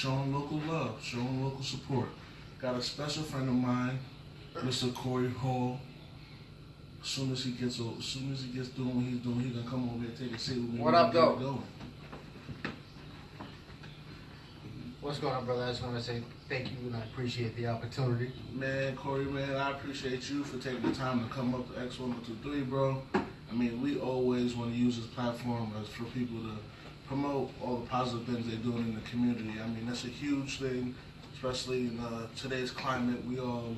showing local love, showing local support. Got a special friend of mine, Mr. Corey Hall. As soon as he gets doing what he's doing, he's gonna come over here and take a seat with me. What up, though? What's going on, brother? I just want to say thank you and I appreciate the opportunity. Man, Corey, man, I appreciate you for taking the time to come up to X102.3, bro. I mean, we always want to use this platform as for people to promote all the positive things they're doing in the community. I mean, that's a huge thing, especially in today's climate. We all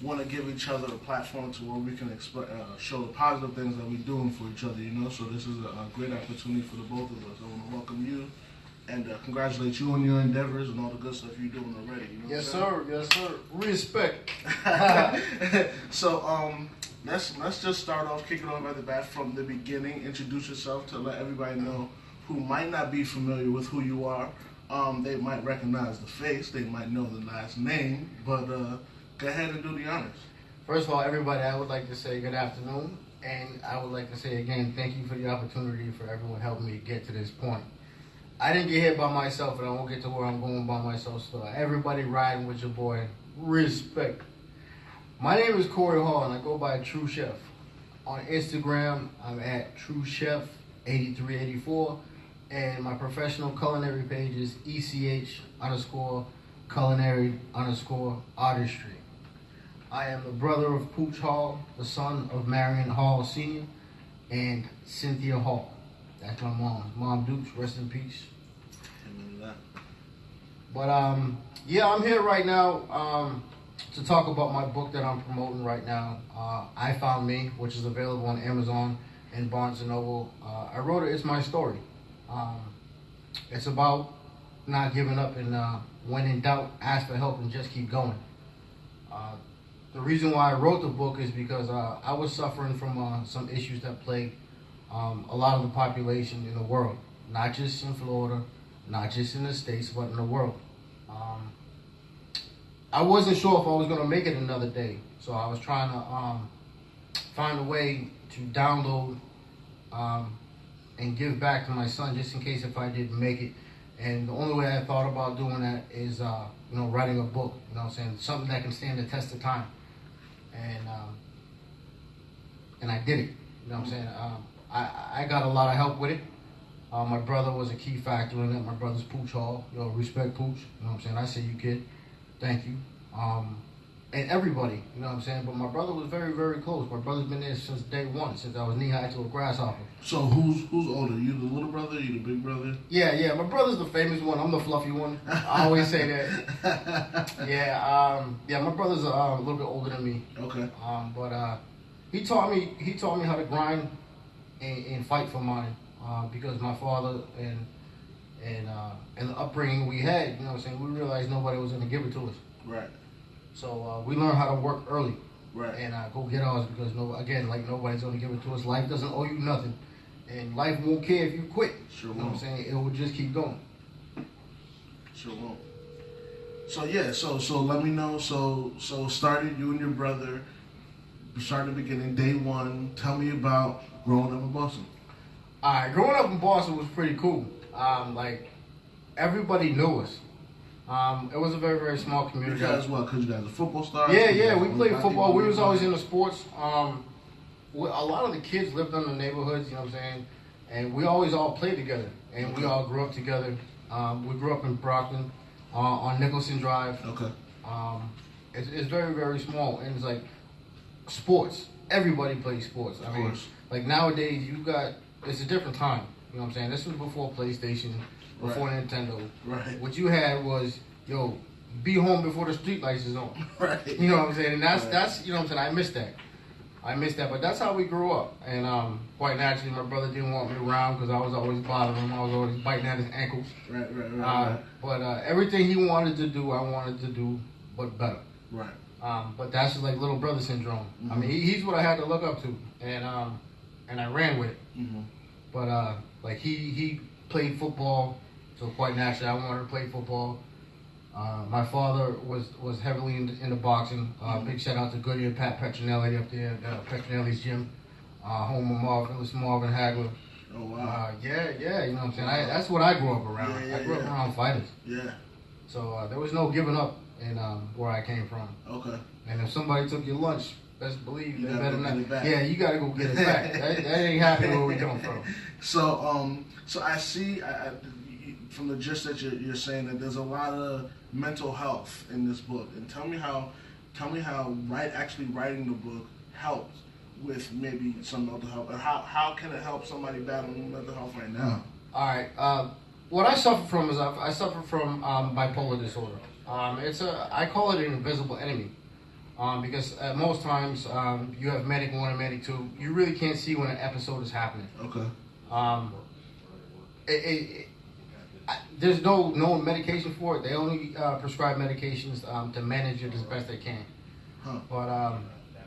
want to give each other a platform to where we can show the positive things that we're doing for each other, you know? So this is a great opportunity for the both of us. I want to welcome you and congratulate you on your endeavors and all the good stuff you're doing already. You know yes, sir. Yes, sir. Respect. So, let's just start off, kick it off at the bat from the beginning. Introduce yourself to let everybody know who might not be familiar with who you are. They might recognize the face, they might know the last name, but go ahead and do the honors. First of all, everybody, I would like to say good afternoon, and I would like to say again, thank you for the opportunity for everyone helping me get to this point. I didn't get here by myself, and I won't get to where I'm going by myself. So everybody riding with your boy, respect. My name is Corey Hall, and I go by True Chef. On Instagram, I'm at True Chef 8384, and my professional culinary page is ECH_culinary_artistry. I am the brother of Pooch Hall, the son of Marion Hall Sr. and Cynthia Hall. That's my mom. Mom Dukes, rest in peace. Amen to that. But yeah, I'm here right now to talk about my book that I'm promoting right now. I Found Me, which is available on Amazon and Barnes & Noble. I wrote it. It's my story. It's about not giving up and when in doubt, ask for help and just keep going. The reason why I wrote the book is because I was suffering from some issues that plagued a lot of the population in the world, not just in Florida, not just in the States, but in the world. I wasn't sure if I was going to make it another day, so I was trying to find a way to download and give back to my son just in case if I didn't make it. And the only way I thought about doing that is, writing a book, you know what I'm saying, something that can stand the test of time. And I did it, you know what I'm saying. I got a lot of help with it. My brother was a key factor in it. My brother's Pooch Hall. Yo, respect Pooch. You know what I'm saying? I see you, kid. Thank you. And everybody, you know what I'm saying? But my brother was very, very close. My brother's been there since day one, since I was knee-high to a grasshopper. So who's older? You the little brother? You the big brother? Yeah. My brother's the famous one. I'm the fluffy one. I always say that. Yeah, my brother's a little bit older than me. Okay. But he taught me how to grind and fight for mine, because my father and the upbringing we had, you know what I'm saying, we realized nobody was going to give it to us. Right. So we learned how to work early. Right. And go get ours because nobody's going to give it to us. Life doesn't owe you nothing, and life won't care if you quit. Sure You know won't. what I'm saying? It will just keep going. Sure won't. So yeah, so let me know. So started you and your brother. Started the beginning, day one. Tell me about growing up in Boston. All right, growing up in Boston was pretty cool. Like everybody knew us. It was a very, very small community. You guys what? Because you guys are football stars. Yeah. We played football. We was always into sports. A lot of the kids lived in the neighborhoods. You know what I'm saying? And we always all played together, and we all grew up together. We grew up in Brockton, on Nicholson Drive. Okay. It's very, very small, and it's like sports. Everybody plays sports. I mean, like nowadays, it's a different time. You know what I'm saying? This was before PlayStation, before Nintendo. Right. What you had was, be home before the street lights is on. Right. You know what I'm saying? And that's you know what I'm saying? I missed that. But that's how we grew up. And quite naturally, my brother didn't want me around because I was always bothering him. I was always biting at his ankles. Right. But everything he wanted to do, I wanted to do, but better. Right. But that's just like little brother syndrome. Mm-hmm. I mean, he's what I had to look up to, and I ran with it. Mm-hmm. But like he played football, so quite naturally I wanted to play football. My father was heavily into boxing. Big shout out to Goody and Pat Petronelli up there at Petronelli's gym, home of Marvin Hagler. Oh wow. Yeah, you know what I'm saying. That's what I grew up around. I grew up around fighters. Yeah. So there was no giving up in where I came from. Okay. And if somebody took your lunch, best believe they better not. Yeah, you gotta go get it back. that ain't happening where we come from. So I see from the gist that you're saying that there's a lot of mental health in this book, and tell me how actually writing the book helped with maybe some mental health, and how can it help somebody battling mental health right now? All right. What I suffer from is I suffer from bipolar disorder. I call it an invisible enemy. Because at most times you have medic 1 and medic 2. You really can't see when an episode is happening. Okay. There's no medication for it. They only prescribe medications to manage it as best they can. Huh. But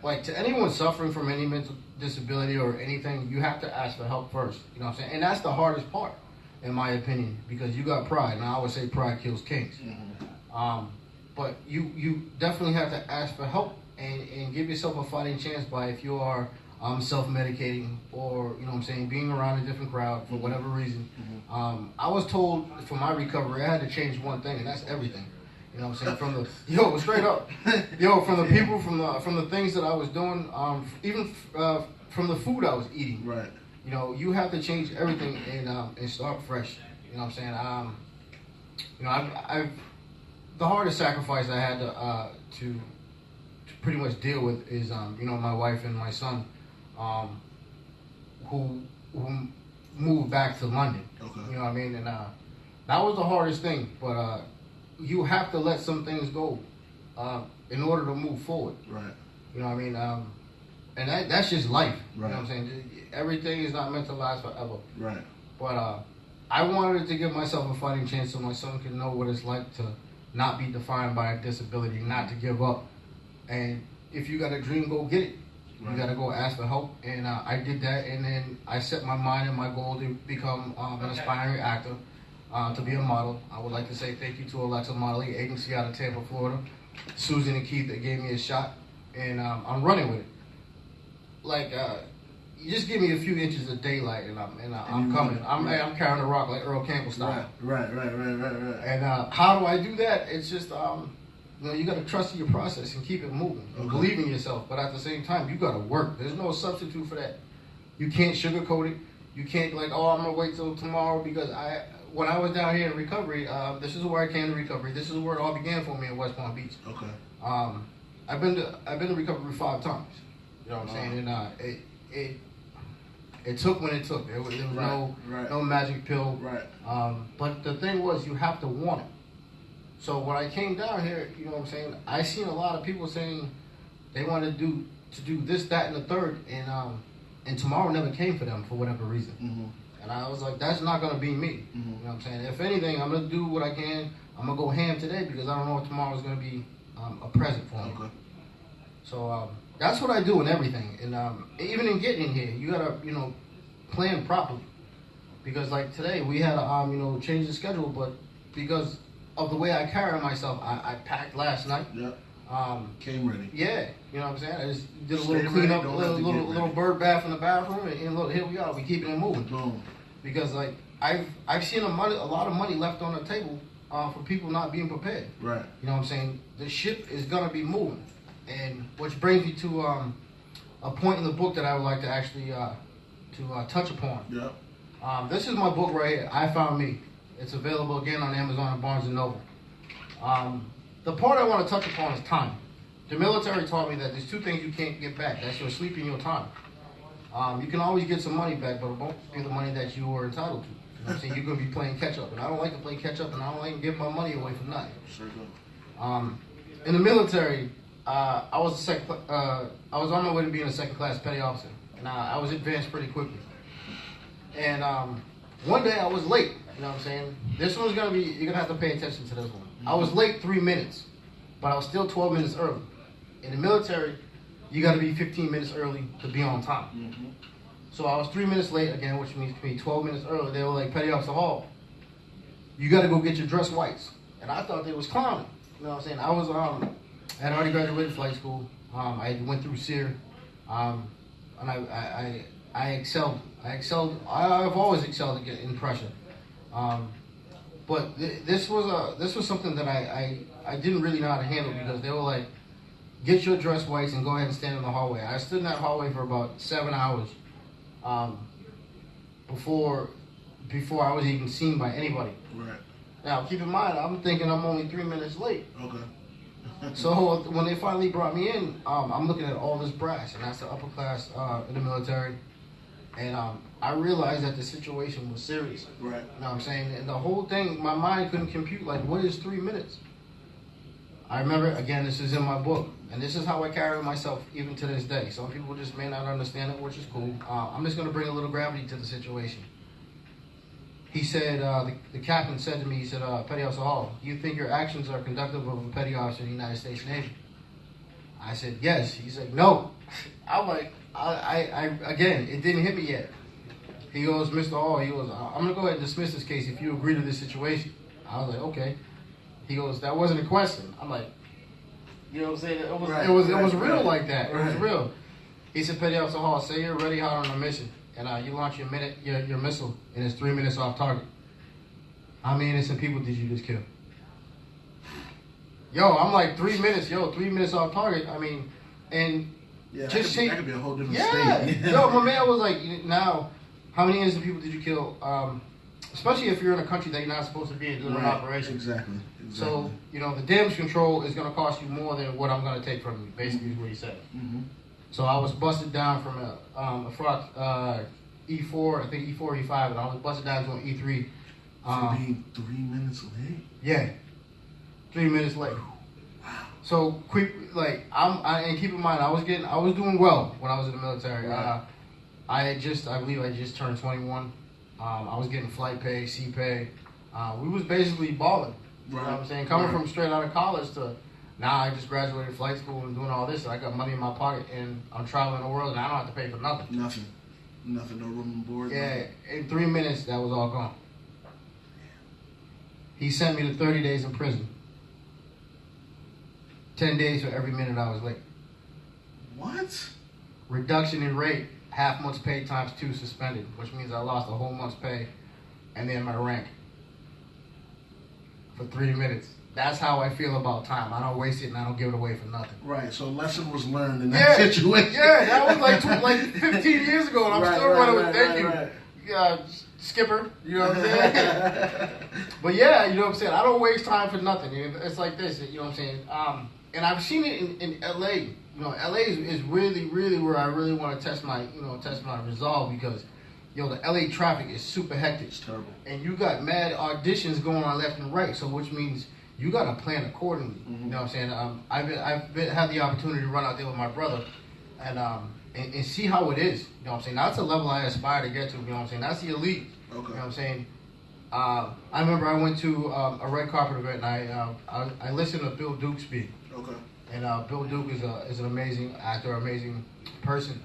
like to anyone suffering from any mental disability or anything, you have to ask for help first. You know what I'm saying? And that's the hardest part, in my opinion, because you got pride. And I always say pride kills kings. Mm-hmm. But you definitely have to ask for help and give yourself a fighting chance by if you are self-medicating or, you know what I'm saying, being around a different crowd for whatever reason. Mm-hmm. I was told for my recovery I had to change one thing, and that's everything. You know what I'm saying? From the straight up, from the people, from the things that I was doing, even from the food I was eating. Right. You know, you have to change everything and start fresh. You know what I'm saying? I've the hardest sacrifice I had to pretty much deal with is my wife and my son, who moved back to London. Okay. You know what I mean? And that was the hardest thing. But you have to let some things go in order to move forward. Right. You know what I mean? And that's just life. Right. You know what I'm saying? Everything is not meant to last forever. Right. But I wanted to give myself a fighting chance so my son can know what it's like to not be defined by a disability, not to give up. And if you got a dream, go get it. Right. You got to go ask for help. And I did that, and then I set my mind and my goal to become an aspiring actor, to be a model. I would like to say thank you to Alexa Modeling Agency out of Tampa, Florida, Susan and Keith that gave me a shot, and I'm running with it. Like, you just give me a few inches of daylight, and I'm coming. I'm carrying the rock like Earl Campbell style. Right. And how do I do that? It's just you got to trust in your process and keep it moving and believe in yourself. But at the same time, you got to work. There's no substitute for that. You can't sugarcoat it. You can't I'm gonna wait till tomorrow because when I was down here in recovery, this is where I came to recovery. This is where it all began for me in West Palm Beach. Okay. I've been to recovery 5 times. You know what I'm saying? And it took when it took. There was no magic pill. Right. But the thing was, you have to want it. So when I came down here, you know what I'm saying, I seen a lot of people saying they wanted to do this, that, and the third, and tomorrow never came for them for whatever reason. Mm-hmm. And I was like, that's not going to be me. Mm-hmm. You know what I'm saying? If anything, I'm going to do what I can. I'm going to go ham today because I don't know if tomorrow's going to be a present for me. Okay. So that's what I do in everything. And even in getting in here, you got to, plan properly. Because like today, we had to, change the schedule, but because of the way I carry myself, I packed last night. Yep. Came ready. Yeah, you know what I'm saying? I just did a little cleanup, little bird bath in the bathroom, and look, here we are. We keeping it moving. Boom. Because like I've seen a lot of money left on the table for people not being prepared. Right. You know what I'm saying? The ship is gonna be moving, and which brings me to a point in the book that I would like to actually touch upon. Yeah. This is my book right here. I Found Me. It's available again on Amazon and Barnes & Noble. The part I want to touch upon is time. The military taught me that there's 2 things you can't get back. That's your sleep and your time. You can always get some money back, but it won't be the money that you were entitled to. You know what I'm saying? You're going to be playing catch-up. And I don't like to play catch-up, and I don't like to give my money away for nothing. Sure do. In the military, I was on my way to being a second-class petty officer. And I was advanced pretty quickly. And one day I was late. You know what I'm saying? This one's going to be, you're going to have to pay attention to this one. Mm-hmm. I was late 3 minutes, but I was still 12 minutes early. In the military, you got to be 15 minutes early to be on time. Mm-hmm. So I was 3 minutes late again, which means to be 12 minutes early. They were like, Petty Officer Hall, you got to go get your dress whites. And I thought they was clowning. You know what I'm saying? I was, I had already graduated flight school. I went through SEER. And I excelled I've always excelled in pressure. But this was something that I didn't really know how to handle because they were like, get your dress whites and go ahead and stand in the hallway. I stood in that hallway for about 7 hours before I was even seen by anybody. Right. Now, keep in mind, I'm thinking I'm only 3 minutes late. Okay. So when they finally brought me in, I'm looking at all this brass, and that's the upper class in the military. And I realized that the situation was serious. Right. You know what I'm saying? And the whole thing, my mind couldn't compute, like, what is 3 minutes? I remember, again, this is in my book, and this is how I carry myself even to this day. Some people just may not understand it, which is cool. I'm just going to bring a little gravity to the situation. He said, the captain said to me, he said, Petty Officer Hall, do you think your actions are conductive of a petty officer in the United States Navy? I said, yes. He said, no. I'm like, again, it didn't hit me yet. He goes, Mr. Hall, he goes, I'm going to go ahead and dismiss this case if you agree to this situation. I was like, okay. He goes, that wasn't a question. I'm like, you know what I'm saying? It was real like that. It was real. He said, Petty Officer Hall, say you're ready out on a mission, and you launch your missile, and it's 3 minutes off target. How many innocent people did you just kill? Yo, I'm like 3 minutes. 3 minutes off target. I mean, and yeah, just that could be a whole different state. Yeah. Yo, my man was like, now, how many innocent people did you kill? Especially if you're in a country that you're not supposed to be in doing an operation. Exactly. So, the damage control is going to cost you more than what I'm going to take from you, basically is what he said. Mm-hmm. So I was busted down from a front E4, I think E4, E5, and I was busted down to an E3. For being 3 minutes late? Yeah. 3 minutes late. Wow. So quick, like and keep in mind, I was doing well when I was in the military. Right. I believe I just turned 21. I was getting flight pay, sea pay. We was basically balling. You know what I'm saying? Coming from straight out of college to now, I just graduated flight school and doing all this. I got money in my pocket and I'm traveling the world and I don't have to pay for nothing. Nothing, no room and board. Yeah, in 3 minutes that was all gone. He sent me to 30 days in prison. 10 days for every minute I was late. What? Reduction in rate, half month's pay times 2 suspended, which means I lost a whole month's pay and then my rank for 3 minutes. That's how I feel about time. I don't waste it and I don't give it away for nothing. Right, so lesson was learned in that situation. Yeah, that was like 15 years ago and I'm still running with thank you. Skipper, you know what I'm saying? But yeah, you know what I'm saying? I don't waste time for nothing. It's like this, you know what I'm saying? And I've seen it in LA. You know, LA is really, really where I really want to test my resolve because, the LA traffic is super hectic. It's terrible. And you got mad auditions going on left and right, so which means you got to plan accordingly. Mm-hmm. You know what I'm saying? I've had the opportunity to run out there with my brother and see how it is. You know what I'm saying? That's a level I aspire to get to. You know what I'm saying? That's the elite. Okay. You know what I'm saying? I remember I went to a red carpet event and I listened to Bill Duke speak. Okay. And Bill Duke is an amazing actor, amazing person,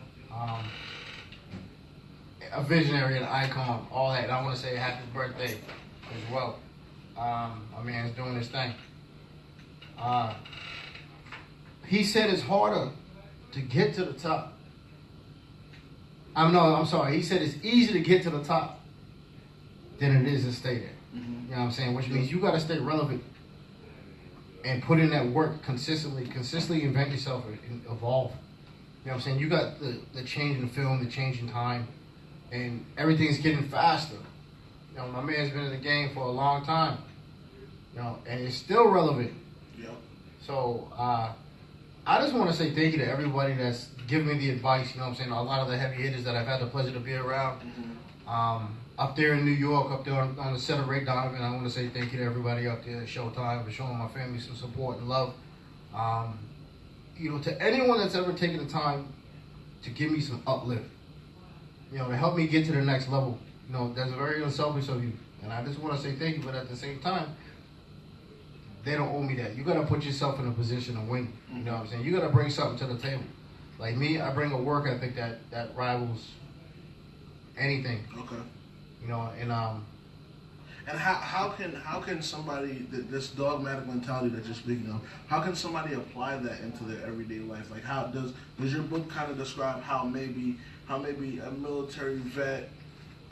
a visionary, an icon, all that. And I want to say happy birthday as well. My man's doing his thing. He said it's harder to get to the top. I'm sorry. He said it's easier to get to the top than it is to stay there. Mm-hmm. You know what I'm saying? Which means you got to stay relevant and put in that work consistently invent yourself and evolve. You know what I'm saying? You got the change in film, the change in time, and everything's getting faster. You know, my man's been in the game for a long time, and it's still relevant. Yep. So, I just want to say thank you to everybody that's given me the advice, you know what I'm saying? A lot of the heavy hitters that I've had the pleasure to be around. Mm-hmm. Up there in New York, up there on the set of Ray Donovan, I want to say thank you to everybody up there at Showtime for showing my family some support and love. To anyone that's ever taken the time to give me some uplift, to help me get to the next level, that's very unselfish of you. And I just want to say thank you, but at the same time, they don't owe me that. You got to put yourself in a position to win. You know what I'm saying? You got to bring something to the table. Like me, I bring a work ethic that rivals anything. Okay. And how can somebody, this dogmatic mentality that you're speaking of, how can somebody apply that into their everyday life? Like, how does your book kind of describe how maybe how maybe a military vet,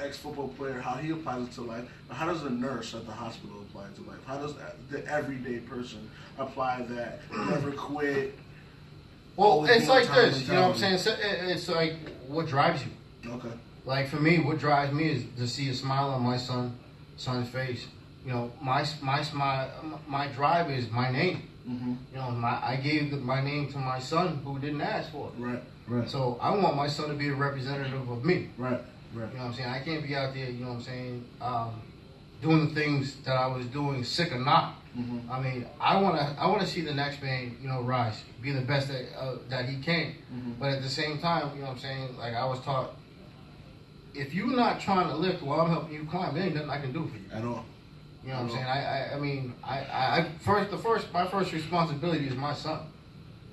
ex-football player, how he applies it to life, but how does a nurse at the hospital apply it to life? How does the everyday person apply that? Never quit. Well, it's like this, you know what I'm saying? It's like, what drives you? Okay. Like for me, what drives me is to see a smile on my son's face. You know, my smile, my drive is my name. Mm-hmm. You know, I gave my name to my son who didn't ask for it. Right, right. So I want my son to be a representative of me. Right, right. You know what I'm saying? I can't be out there, you know what I'm saying, doing the things that I was doing, sick or not. Mm-hmm. I mean, I wanna see the next man, you know, rise, be the best that he can. Mm-hmm. But at the same time, you know what I'm saying, like I was taught, if you're not trying to lift while I'm helping you climb, there ain't nothing I can do for you. At all. You know what I'm saying? I mean, my first responsibility is my son.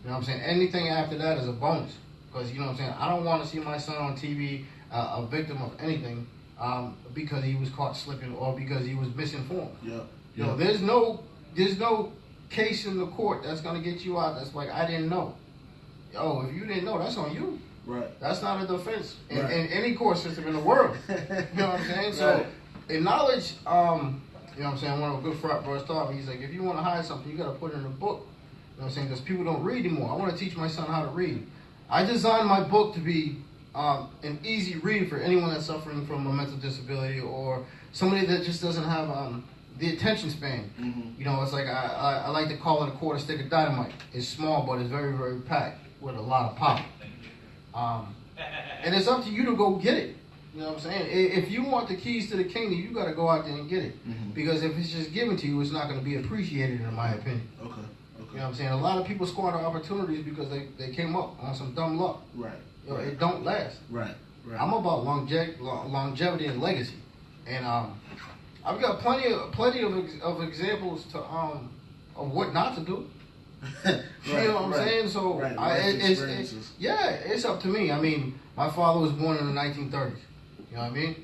You know what I'm saying? Anything after that is a bonus. Because, you know what I'm saying, I don't want to see my son on TV a victim of anything because he was caught slipping or because he was misinformed. Yeah. You know, there's no case in the court that's going to get you out that's like, I didn't know. Yo, if you didn't know, that's on you. Right. That's not a defense in any court system in the world. You know what I'm saying? So, in knowledge, you know what I'm saying, one of a good frat brothers taught me, he's like, if you want to hide something, you got to put it in a book. You know what I'm saying? Because people don't read anymore. I want to teach my son how to read. I designed my book to be an easy read for anyone that's suffering from a mental disability or somebody that just doesn't have the attention span. Mm-hmm. You know, it's like I like to call it a quarter stick of dynamite. It's small, but it's very, very packed with a lot of pop. And it's up to you to go get it. You know what I'm saying? If you want the keys to the kingdom, you got to go out there and get it. Mm-hmm. Because if it's just given to you, it's not going to be appreciated, in my opinion. Okay. You know what I'm saying? A lot of people squander opportunities because they came up on some dumb luck. Right. You know, it don't last. Right. Right. I'm about longevity and legacy, and I've got plenty of examples to of what not to do. You know what I'm saying? So it's up to me. I mean, my father was born in the 1930s. You know what I mean?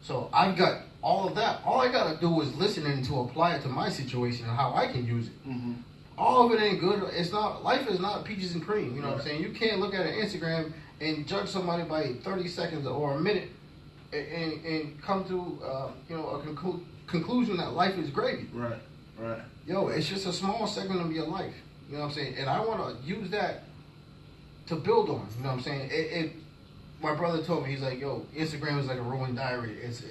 So I've got all of that. All I gotta do is listen and to apply it to my situation and how I can use it. Mm-hmm. All of it ain't good. It's not. Life is not peaches and cream. You know what I'm saying? You can't look at an Instagram and judge somebody by 30 seconds or a minute and come to a conclusion that life is gravy. Right. Right. Yo, it's just a small segment of your life. You know what I'm saying? And I want to use that to build on. You know what I'm saying? My brother told me, he's like, yo, Instagram is like a rolling diary. If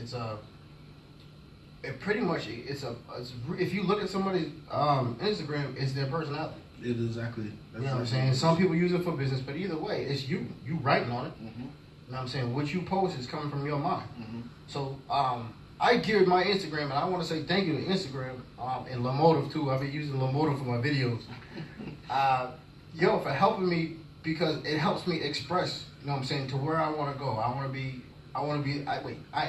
you look at somebody's Instagram, it's their personality. It exactly. You know what I'm saying? Some people use it for business, but either way, it's you. You writing on it. Mm-hmm. You know what I'm saying? What you post is coming from your mind. Mm-hmm. So I geared my Instagram, and I want to say thank you to Instagram and Lamotive too. I've been using Lamotive for my videos. For helping me because it helps me express. You know what I'm saying, to where I want to go. I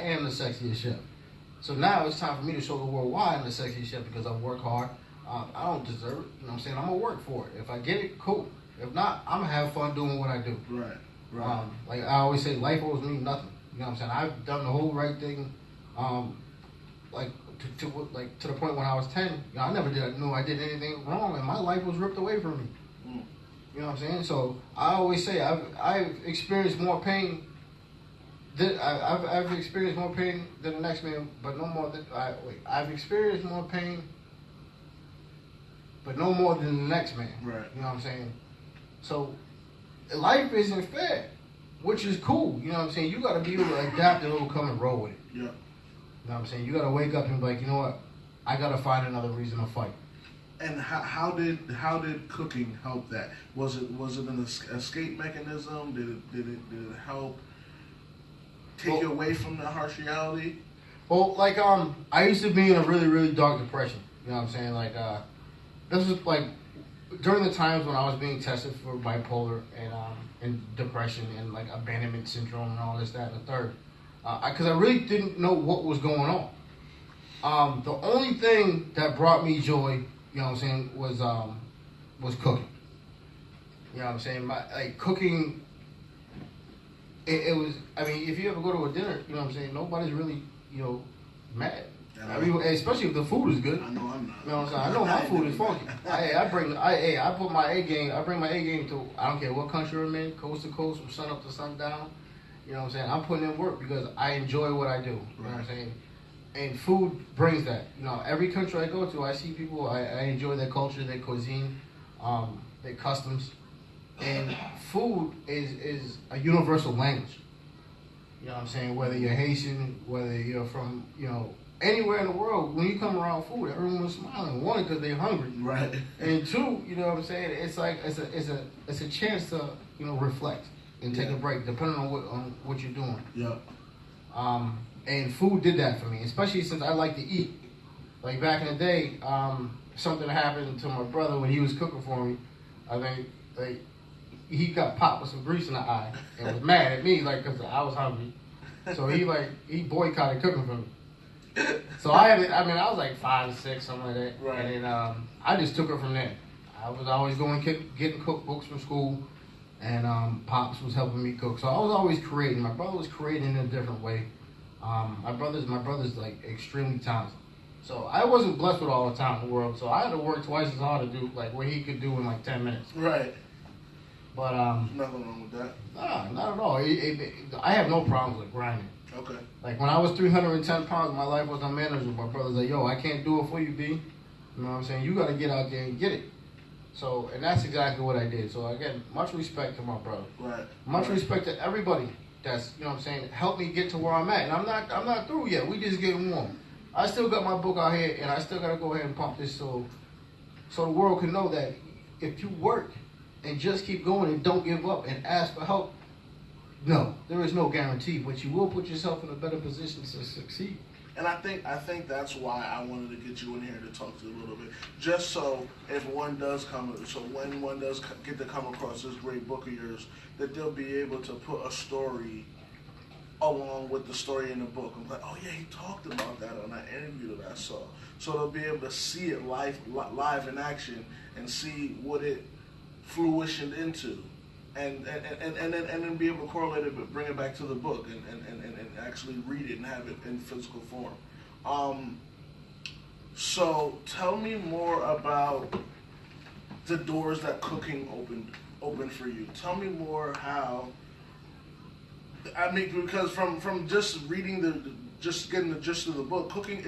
am the sexiest chef. So now it's time for me to show the world why I'm the sexiest chef, because I work hard. I don't deserve it. You know what I'm saying? I'm going to work for it. If I get it, cool. If not, I'm going to have fun doing what I do. Right, right. Like I always say, life owes me nothing. You know what I'm saying? I've done the whole right thing. To the point when I was 10, you know, I never knew I did anything wrong, and my life was ripped away from me. Mm. You know what I'm saying? So I always say I've experienced more pain. I've experienced more pain than the next man, but no more than I've experienced more pain, but no more than the next man. Right. You know what I'm saying? So life isn't fair, which is cool. You know what I'm saying? You got to be able to adapt and overcome and roll with it. Yeah. You know what I'm saying? You got to wake up and be like, you know what? I got to find another reason to fight. And how did cooking help that? Was it an escape mechanism? Did it help take you away from the harsh reality? Well, like I used to be in a really, really dark depression. You know what I'm saying? Like this was like during the times when I was being tested for bipolar and depression and like abandonment syndrome and all this, that, and the third. Because I really didn't know what was going on. The only thing that brought me joy, you know what I'm saying, was cooking. You know what I'm saying? Cooking, it was, I mean, if you ever go to a dinner, you know what I'm saying, nobody's really, you know, mad. I mean, especially if the food is good. I know I'm not. You know what I'm saying? I know my food is funky. I put my A game, I bring my A game to, I don't care what country I'm in, coast to coast, from sun up to sundown. You know what I'm saying? I'm putting in work because I enjoy what I do. You know what I'm saying? And food brings that. You know, every country I go to, I see people. I enjoy their culture, their cuisine, their customs, and food is a universal language. You know what I'm saying? Whether you're Haitian, whether you're from, you know, anywhere in the world, when you come around food, everyone's smiling. One, because they're hungry, Right. and two, you know what I'm saying? It's like it's a chance to, you know, reflect and take a break, depending on what you're doing. Yeah. And food did that for me, especially since I like to eat. Like back in the day, something happened to my brother when he was cooking for me. I think like he got popped with some grease in the eye and was mad at me, like, because I was hungry. So he boycotted cooking for me. So I was like 5 or 6, something like that. Right. And then I just took it from there. I was always going getting cookbooks from school, and Pops was helping me cook. So I was always creating. My brother was creating in a different way. My brother's like extremely talented. So I wasn't blessed with all the time in the world. So I had to work twice as hard to do like what he could do in like 10 minutes. Right. But nothing wrong with that. nah, not at all. I have no problems with grinding. Okay. Like when I was 310 pounds, my life was unmanageable. My brother's like, yo, I can't do it for you, B. You know what I'm saying? You got to get out there and get it. So, and that's exactly what I did. So again, much respect to my brother. Right. Much respect to everybody that's, you know what I'm saying, helped me get to where I'm at. And I'm not through yet. We just getting warm. I still got my book out here, and I still got to go ahead and pump this so the world can know that if you work and just keep going and don't give up and ask for help, no, there is no guarantee, but you will put yourself in a better position to succeed. And I think that's why I wanted to get you in here to talk to you a little bit, just so if when one does get to come across this great book of yours, that they'll be able to put a story along with the story in the book. I'm like, oh yeah, he talked about that on that interview that I saw. So they'll be able to see it live in action and see what it fruitioned into. And then be able to correlate it, but bring it back to the book and actually read it and have it in physical form. So tell me more about the doors that cooking opened for you. Tell me more how. I mean, because from just reading just getting the gist of the book, cooking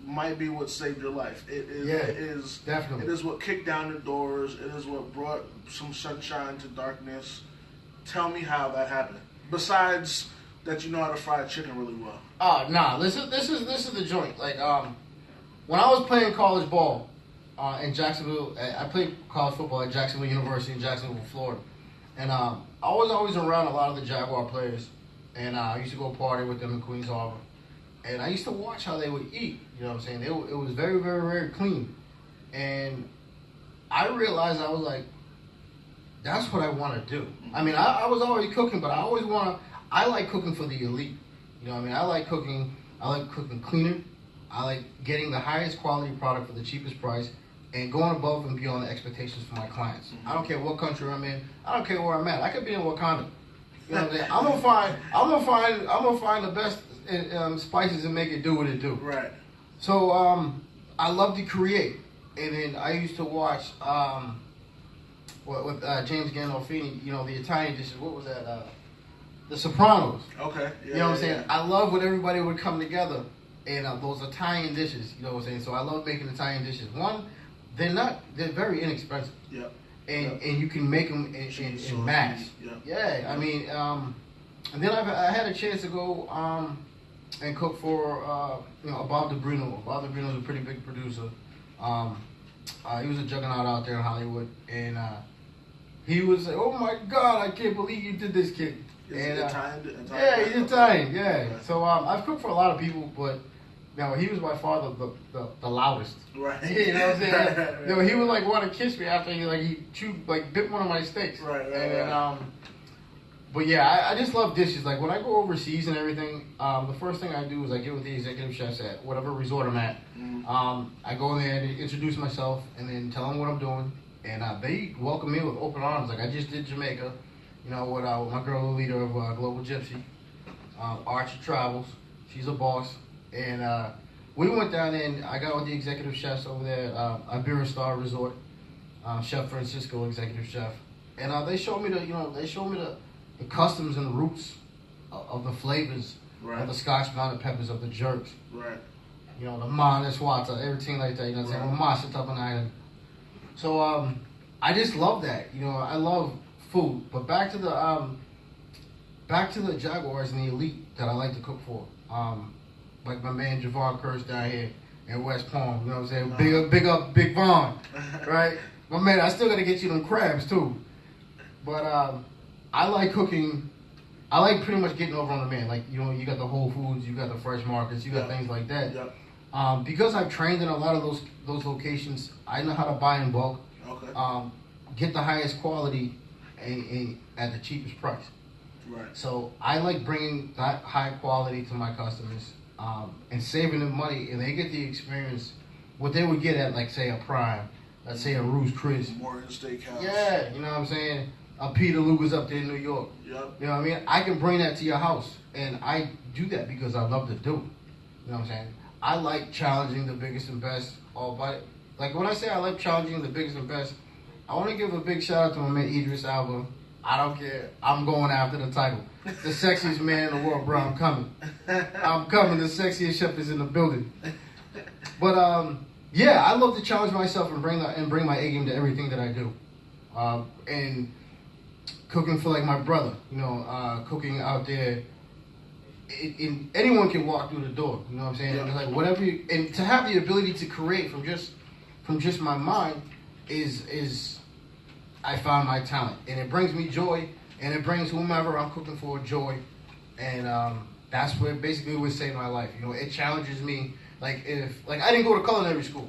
might be what saved your life. It is definitely. It is what kicked down the doors. It is what brought some sunshine to darkness. Tell me how that happened. Besides that, you know how to fry chicken really well. Nah. This is the joint. Like when I was playing college ball in Jacksonville, I played college football at Jacksonville University in Jacksonville, Florida, and I was always around a lot of the Jaguar players, and I used to go party with them in Queens Harbor. And I used to watch how they would eat. You know what I'm saying? It was very, very, very clean. And I realized, I was like, that's what I want to do. I mean, I was always cooking, but I like cooking for the elite. You know what I mean? I like cooking cleaner. I like getting the highest quality product for the cheapest price and going above and beyond the expectations for my clients. Mm-hmm. I don't care what country I'm in. I don't care where I'm at. I could be in Wakanda. You know what I'm saying? I'm gonna find the best spices and make it do what it do. Right. So I love to create, and then I used to watch with James Gandolfini, you know, the Italian dishes. What was that? The Sopranos. Okay. Yeah, you know what I'm saying? I love when everybody would come together and those Italian dishes. You know what I'm saying? So I love making Italian dishes. One, they're very inexpensive. Yeah. And you can make them in mass. Yeah. I mean, and then I had a chance to go and cook for Bob DeBruno. Bob DeBruno is a pretty big producer. He was a juggernaut out there in Hollywood, and he was like, "Oh my God, I can't believe you did this, kid." Italian? Yeah, he's Italian. Yeah. Okay. So I've cooked for a lot of people, but he was by far the loudest. Right. You know what I'm saying? He would like want to kiss me after he chewed bit one of my steaks. Right. And then, but yeah, I just love dishes. Like when I go overseas and everything, the first thing I do is I get with the executive chefs at whatever resort I'm at. Mm-hmm. I go in there and introduce myself and then tell them what I'm doing, and they welcome me with open arms. Like I just did Jamaica, with my girl, the leader of Global Gypsy, Archie Travels. She's a boss, and we went down there and I got with the executive chefs over there, Iberia Star Resort, Chef Francisco, executive chef, and they showed me the the customs and the roots of the flavors Right. of the Scotch bonnet peppers, of the jerks. Right. You know, the ma, the swata, everything like that. You know what I'm saying? Right. Ma sit up on the island. So I just love that. You know, I love food. But back to the Jaguars and the elite that I like to cook for. Like my man Javar Kurtz down here in West Palm. You know what I'm saying? Big up, Big Vaughn. Right? My man, I still got to get you them crabs too. But I like cooking. I like pretty much getting over on the man. Like, you know, you got the Whole Foods, you got the Fresh Markets, you got things like that. Yep. Because I've trained in a lot of those locations, I know how to buy in bulk. Okay. Get the highest quality and at the cheapest price. Right. So I like bringing that high quality to my customers and saving them money, and they get the experience what they would get at, like, say, a Prime, let's say a Ruth's Chris. Morgan Steakhouse. Yeah, you know what I'm saying? A Peter Luger's up there in New York. Yep. You know what I mean? I can bring that to your house, and I do that because I love to do it. You know what I'm saying? I like challenging the biggest and best. Like, when I say I like challenging the biggest and best, I want to give a big shout out to my man Idris Elba. I don't care. I'm going after the title. The sexiest man in the world, bro. I'm coming. I'm coming. The sexiest chef is in the building. But yeah, I love to challenge myself and bring my A game to everything that I do. And cooking for, like, my brother, you know, cooking out there. Anyone can walk through the door. You know what I'm saying? Yeah. Like, whatever, and to have the ability to create from just my mind is I found my talent, and it brings me joy, and it brings whomever I'm cooking for joy, and that's what basically would save my life. You know, it challenges me. Like, I didn't go to culinary school,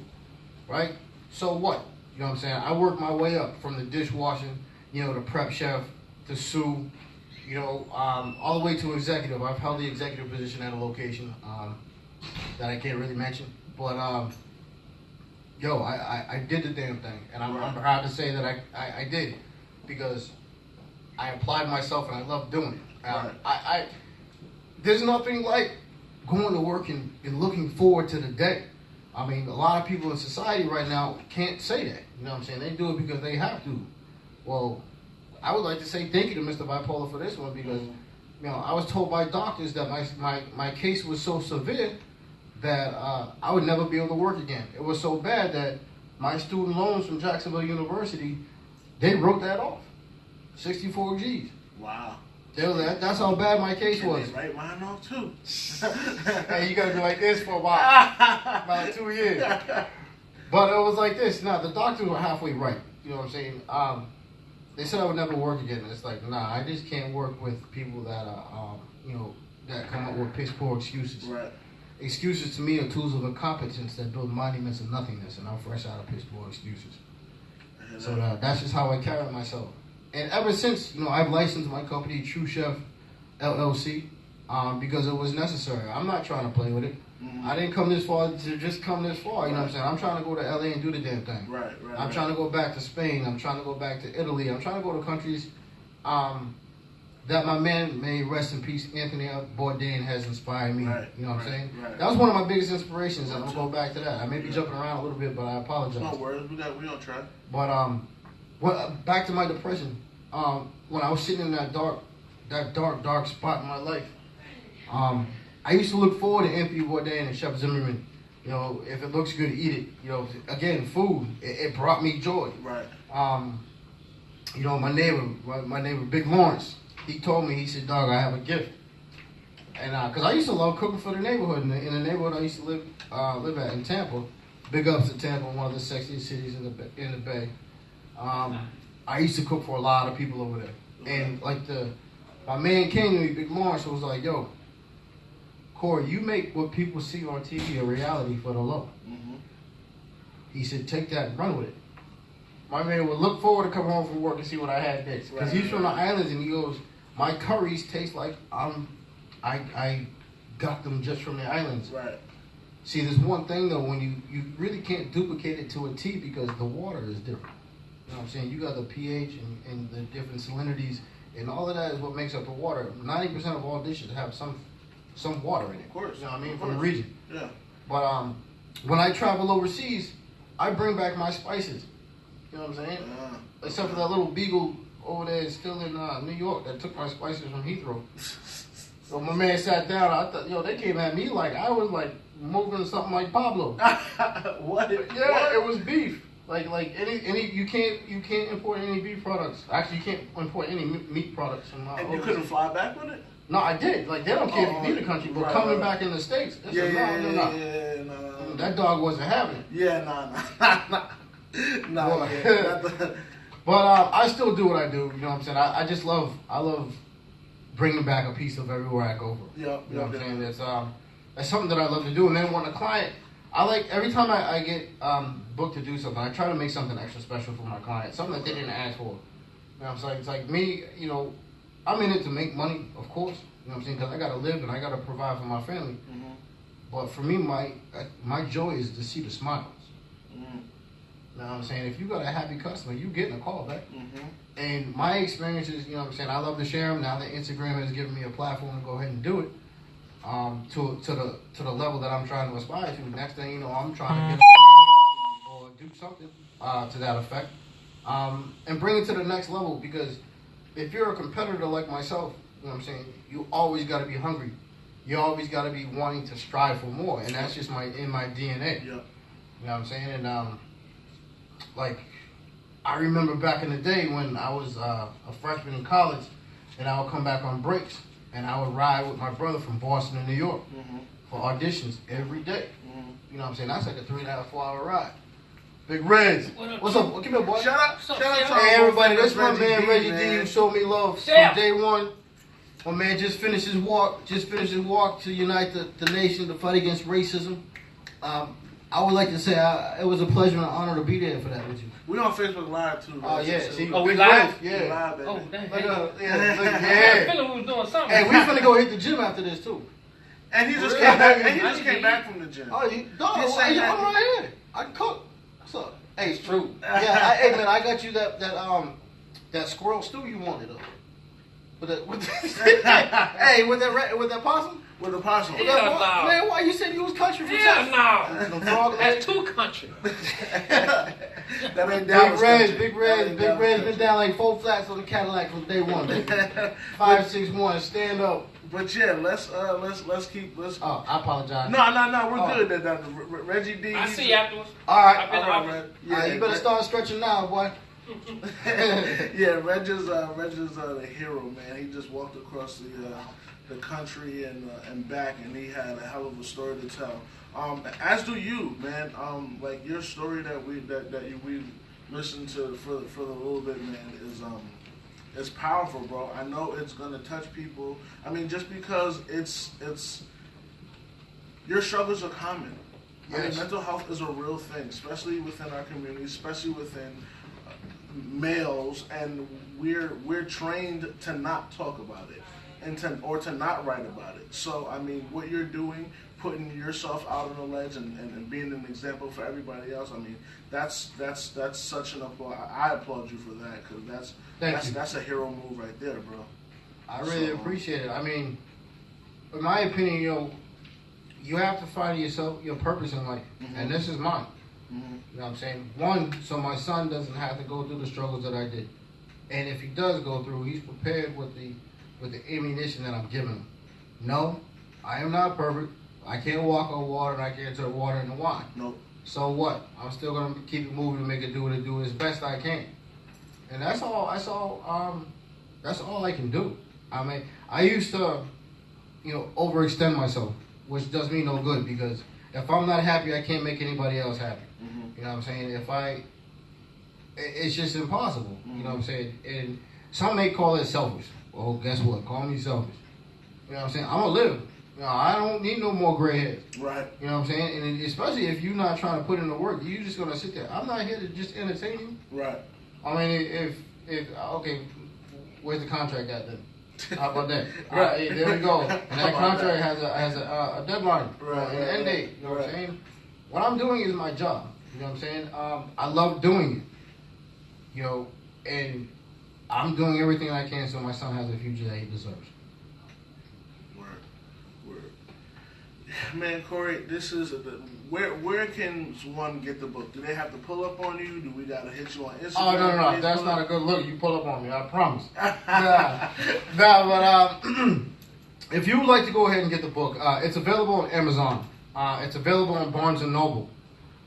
right? So what? You know what I'm saying? I worked my way up from the dishwashing, you know, to prep chef, to sous, you know, all the way to executive. I've held the executive position at a location that I can't really mention, but I did the damn thing, and I'm proud to say that I did it because I applied myself and I love doing it. There's nothing like going to work and looking forward to the day. I mean, a lot of people in society right now can't say that. You know what I'm saying? They do it because they have to. Well, I would like to say thank you to Mr. Bipolar for this one because, you know, I was told by doctors that my case was so severe that I would never be able to work again. It was so bad that my student loans from Jacksonville University, they wrote that off. 64 G's. Wow. That's how bad my case was. They write mine off too. Hey, you gotta be like this for a while. About 2 years. But it was like this. Nah, the doctors were halfway right. You know what I'm saying? They said I would never work again. It's like, nah, I just can't work with people that are, you know, that come up with piss poor excuses. Right. Excuses to me are tools of incompetence that build monuments of nothingness, and I'm fresh out of piss poor excuses. So that's just how I carry myself. And ever since, you know, I've licensed my company, True Chef LLC, because it was necessary. I'm not trying to play with it. Mm-hmm. I didn't come this far to just come this far. You know what I'm saying? I'm trying to go to LA and do the damn thing. Right. I'm trying to go back to Spain. I'm trying to go back to Italy. I'm trying to go to countries that my man, may rest in peace, Anthony Bourdain, has inspired me. Right. You know what I'm saying? Right. That was one of my biggest inspirations, and I'm going to go back to that. I may be jumping around a little bit, but I apologize. No worries. We on track. But back to my depression. When I was sitting in that dark spot in my life, I used to look forward to Anthony Bourdain and Chef Zimmerman. You know, if it looks good, eat it. You know, again, food. It brought me joy. Right. You know, my neighbor, Big Lawrence. He told me, he said, "Dog, I have a gift." And because I used to love cooking for the neighborhood, in the neighborhood I used to live at in Tampa. Big ups to Tampa, one of the sexiest cities in the Bay. I used to cook for a lot of people over there. And like my man came to me, Big Lawrence, was like, "Yo, Corey, you make what people see on TV a reality for the low." Mm-hmm. He said, "Take that and run with it." My man would look forward to coming home from work and see what I had next. Because he's from the islands, and he goes, "My curries taste like I got them just from the islands." Right. See, there's one thing though, when you really can't duplicate it to a T because the water is different. You know what I'm saying? You got the pH and the different salinities, and all of that is what makes up the water. 90% of all dishes have some water in it. Of course. You know what I mean? From the region. Yeah. But when I travel overseas, I bring back my spices. You know what I'm saying? Except for that little Beagle over there still in New York that took my spices from Heathrow. So my man sat down. I thought, yo, they came at me like I was like moving something like Pablo. What? Yeah, What? it was beef. Like any you can't import any beef products. Actually, you can't import any meat products from And you overseas. couldn't fly back with it? No, I did. Like they don't care if you leave the country, but Right, coming right. back in the States, it's Yeah, no. That dog wasn't having it. Yeah, nah. Boy. Yeah. But I still do what I do. You know what I'm saying? I just love bringing back a piece of everywhere I go. Yep, You know what I'm saying? That's something that I love to do. And then when a client, I like every time I get booked to do something, I try to make something extra special for my client, something that they didn't ask for. You know what I'm saying? It's like me, you know, I'm in it to make money, of course. You know what I'm saying? Because I got to live and I got to provide for my family. Mm-hmm. But for me, my joy is to see the smiles. Mm-hmm. You know what I'm saying? If you got a happy customer, you getting a call back. Mm-hmm. And my experiences, you know what I'm saying, I love to share them. Now that Instagram has given me a platform to go ahead and do it, to the level that I'm trying to aspire to. Next thing you know, I'm trying to get or do something to that effect, and bring it to the next level. Because if you're a competitor like myself, you know what I'm saying, you always got to be hungry. You always got to be wanting to strive for more, and that's just in my DNA. Yep. You know what I'm saying? And like, I remember back in the day when I was a freshman in college, and I would come back on breaks, and I would ride with my brother from Boston to New York for auditions every day. You know what I'm saying? That's like a 3.5, 4 hour ride. Big Reds. What's up? Give me a boy. Shout out to Hey, everybody. This is my man, Reggie man. D, who showed me love from day one. My man just finished his walk to unite the nation to fight against racism. I would like to say it was a pleasure and an honor to be there for that with you. We on Facebook Live too. Oh, yeah. See, we live? Yeah. We live, baby. Oh, dang. Yeah. I feel we was doing something. Hey, we finna go hit the gym after this too. And he just Really? came back. And he I just need came to back from the gym. Oh, dog, You say I'm that- right here. I can cook. What's up? Hey, it's true. Yeah, hey man, I got you that squirrel stew you wanted though. Hey, with that possum. With the possum. Yeah. Hell no. Man, why you said you was country for Yeah, Texas? no. The frog That's leg? too country. That ain't Dallas country. Big That ain't Reds Dallas been down like 4 flats on the Cadillac from day one, baby. 561, stand up. But yeah, let's keep. Oh, I apologize. No, we're Oh. good. Reggie D. I see you afterwards. All right, I've been All right, office. man. all right, you better start stretching now, boy. Yeah, Reg is the hero, man. He just walked across the country and back, and he had a hell of a story to tell. As do you, man. Like your story that we listened to for the little bit, man, is powerful, bro. I know it's gonna touch people. I mean, just because it's your struggles are common. I mean, Yes. mental health is a real thing, especially within our community, especially within males, and we're trained to not talk about it and to not write about it. So I mean, what you're doing, putting yourself out on the ledge and being an example for everybody else, I mean, that's such an applaud. I applaud you for that, because that's a hero move right there, bro. I really appreciate it. I mean, in my opinion, you have to find yourself your purpose in life, and this is mine. You know what I'm saying? One, so my son doesn't have to go through the struggles that I did, and if he does go through, he's prepared with the ammunition that I'm giving him. No, I am not perfect. I can't walk on water, and I can't turn water into wine. Nope. So what? I'm still gonna keep it moving and make it do what it do as best I can, and that's all I can do. I mean, I used to, overextend myself, which does me no good, because if I'm not happy, I can't make anybody else happy. You know what I'm saying? It's just impossible. You know what I'm saying? And some may call it selfish. Well, guess what? Call me selfish. You know what I'm saying? I'm gonna live. I don't need no more gray hairs. Right. You know what I'm saying? And especially if you're not trying to put in the work, you're just gonna sit there. I'm not here to just entertain you. Right. I mean, if okay, where's the contract at then? How about that? Right. There we go. And that contract has a deadline, Right, an end date. You know what right. I'm saying? What I'm doing is my job. You know what I'm saying? I love doing it. And I'm doing everything I can so my son has a future that he deserves. Word. Man, Corey, where can one get the book? Do they have to pull up on you? Do we gotta hit you on Instagram? Oh no, Facebook? that's not a good look. You pull up on me, I promise. But if you would like to go ahead and get the book, it's available on Amazon. It's available on Barnes and Noble,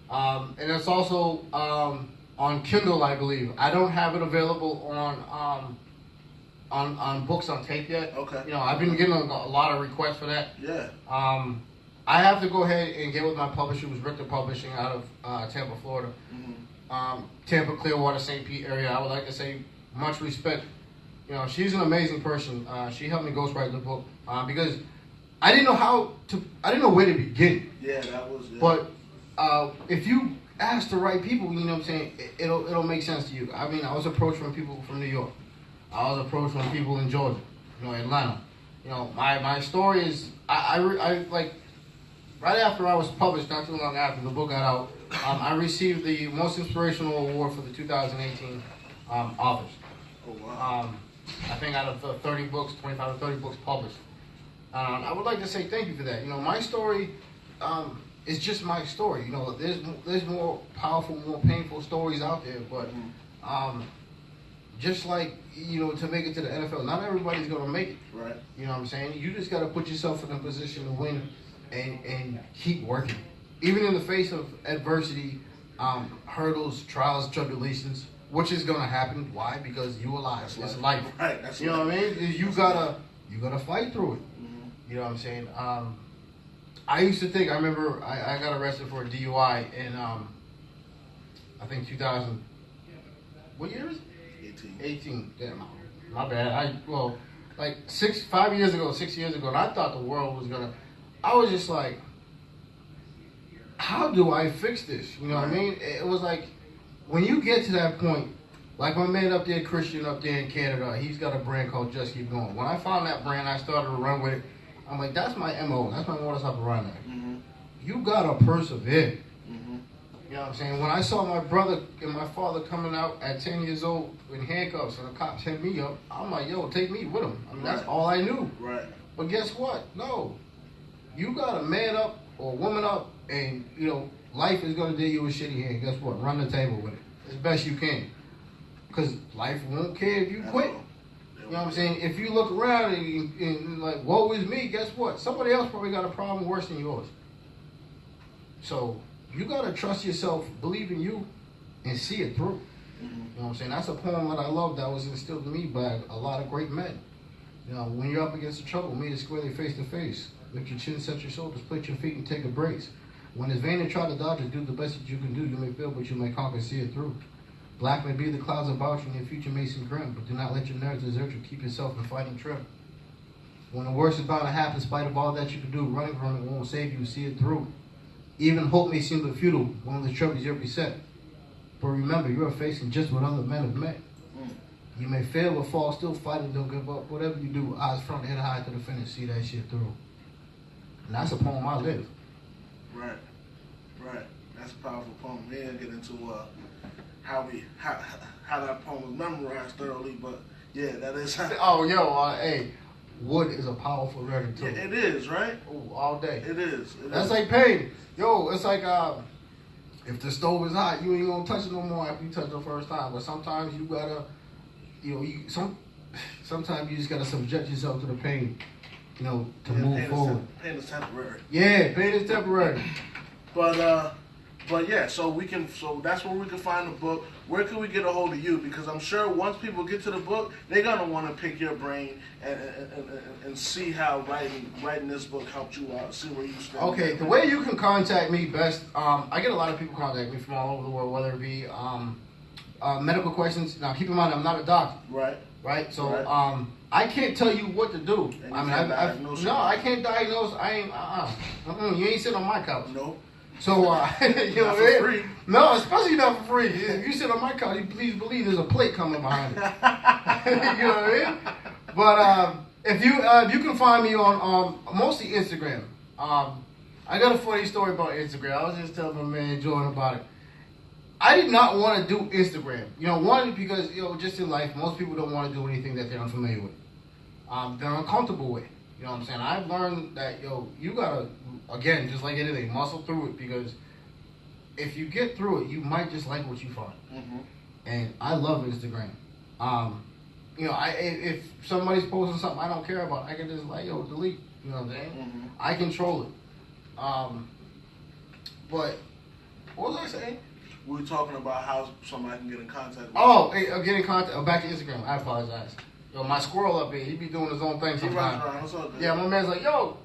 and it's also on Kindle, I believe. I don't have it available on books on tape yet. Okay. You know, I've been getting a lot of requests for that. Yeah. I have to go ahead and get with my publisher, who's Richter Publishing out of Tampa, Florida. Mm-hmm. Tampa, Clearwater, St. Pete area. I would like to say much respect. You know, she's an amazing person. She helped me ghostwrite the book because I didn't know where to begin. Yeah, that was. Yeah. But if you ask the right people, you know what I'm saying, it'll make sense to you. I mean, I was approached from people from New York. I was approached from people in Georgia, you know, Atlanta. You know, my story is I like right after I was published, not too long after the book got out, I received the most inspirational award for the 2018 authors. Oh wow. I think out of the 30 books, 25 to 30 books published. I would like to say thank you for that. You know, my story is just my story. You know, there's more powerful, more painful stories out there, but just like, you know, to make it to the NFL, not everybody's gonna make it. Right. You know what I'm saying? You just gotta put yourself in a position to win and keep working. Even in the face of adversity, hurdles, trials, tribulations, which is gonna happen. Why? Because you're alive. It's life. Right. That's you know what I mean? You gotta fight through it. Mm-hmm. You know what I'm saying? I used to think, I remember I got arrested for a DUI in I think 2000. What year is it? 18. Damn, my bad. 6 years ago, and I thought the world was gonna. I was just like, how do I fix this? You know what I mean? It was like, when you get to that point, like my man up there, Christian up there in Canada, he's got a brand called Just Keep Going. When I found that brand, I started to run with it. I'm like, that's my MO. That's my modus operandi. Mm-hmm. You gotta persevere. Mm-hmm. You know what I'm saying? When I saw my brother and my father coming out at 10 years old in handcuffs and the cops hit me up, I'm like, yo, take me with them. I mean, that's all I knew. Right. But guess what? No. You gotta man up or woman up, and, you know, life is gonna deal you a shitty hand. Guess what? Run the table with it as best you can. Because life won't care if you quit. You know what I'm saying? If you look around and like, woe is me, guess what? Somebody else probably got a problem worse than yours. So you gotta trust yourself, believe in you, and see it through. You know what I'm saying? That's a poem that I love that was instilled in me by a lot of great men. You know, when you're up against the trouble, meet it squarely face to face. Lift your chin, set your shoulders, split your feet, and take a brace. When it's vain to try to dodge it, do the best that you can do. You may fail, but you may conquer, see it through. Black may be the clouds about you, and your future may seem grim, but do not let your nerves desert you. Keep yourself in fighting trim. When the worst is bound to happen, in spite of all that you can do, running from it won't save you. See it through. Even hope may seem but futile when the trouble is you're beset. But remember, you are facing just what other men have met. You may fail or fall, still fighting, don't give up. Whatever you do, eyes front, head high to the finish. See that shit through. And that's a poem I live. Right. That's a powerful poem. We didn't get into how that poem was memorized thoroughly, but yeah, that is. Hey, wood is a powerful writer too. Yeah, it is, right? Ooh, all day. It is. That's like pain. Yo, it's like if the stove is hot, you ain't gonna touch it no more after you touch it the first time. But sometimes you gotta, sometimes you just gotta subject yourself to the pain, to move forward. Pain is temporary. Yeah, pain is temporary. But yeah, so that's where we can find the book. Where can we get a hold of you? Because I'm sure once people get to the book, they're gonna want to pick your brain and see how writing this book helped you out. See where you stand. Okay, the way you can contact me best, I get a lot of people contact me from all over the world, whether it be medical questions. Now, keep in mind, I'm not a doctor. Right. So I can't tell you what to do. I can't diagnose. I ain't. You ain't sitting on my couch. No. So, not for free. No, especially not for free. If you sit on my couch, please believe there's a plate coming behind it. You know what I mean? But if you can find me on mostly Instagram. I got a funny story about Instagram. I was just telling my man Jordan about it. I did not want to do Instagram. One, because just in life, most people don't want to do anything that they're unfamiliar with. They're uncomfortable with. You know what I'm saying? I've learned that, yo, you gotta, again, just like anything, muscle through it, because if you get through it, you might just like what you find. Mm-hmm. And I love Instagram. You know, if somebody's posting something I don't care about, I can just like, yo, delete. You know what I'm saying? Mm-hmm. I control it. But what was I saying? We were talking about how somebody can get in contact with Oh, hey, get in contact. Back to Instagram. I apologize. Yo, my squirrel up here, he be doing his own thing He runs sometimes. around. What's up, Yeah, my man's like, yo.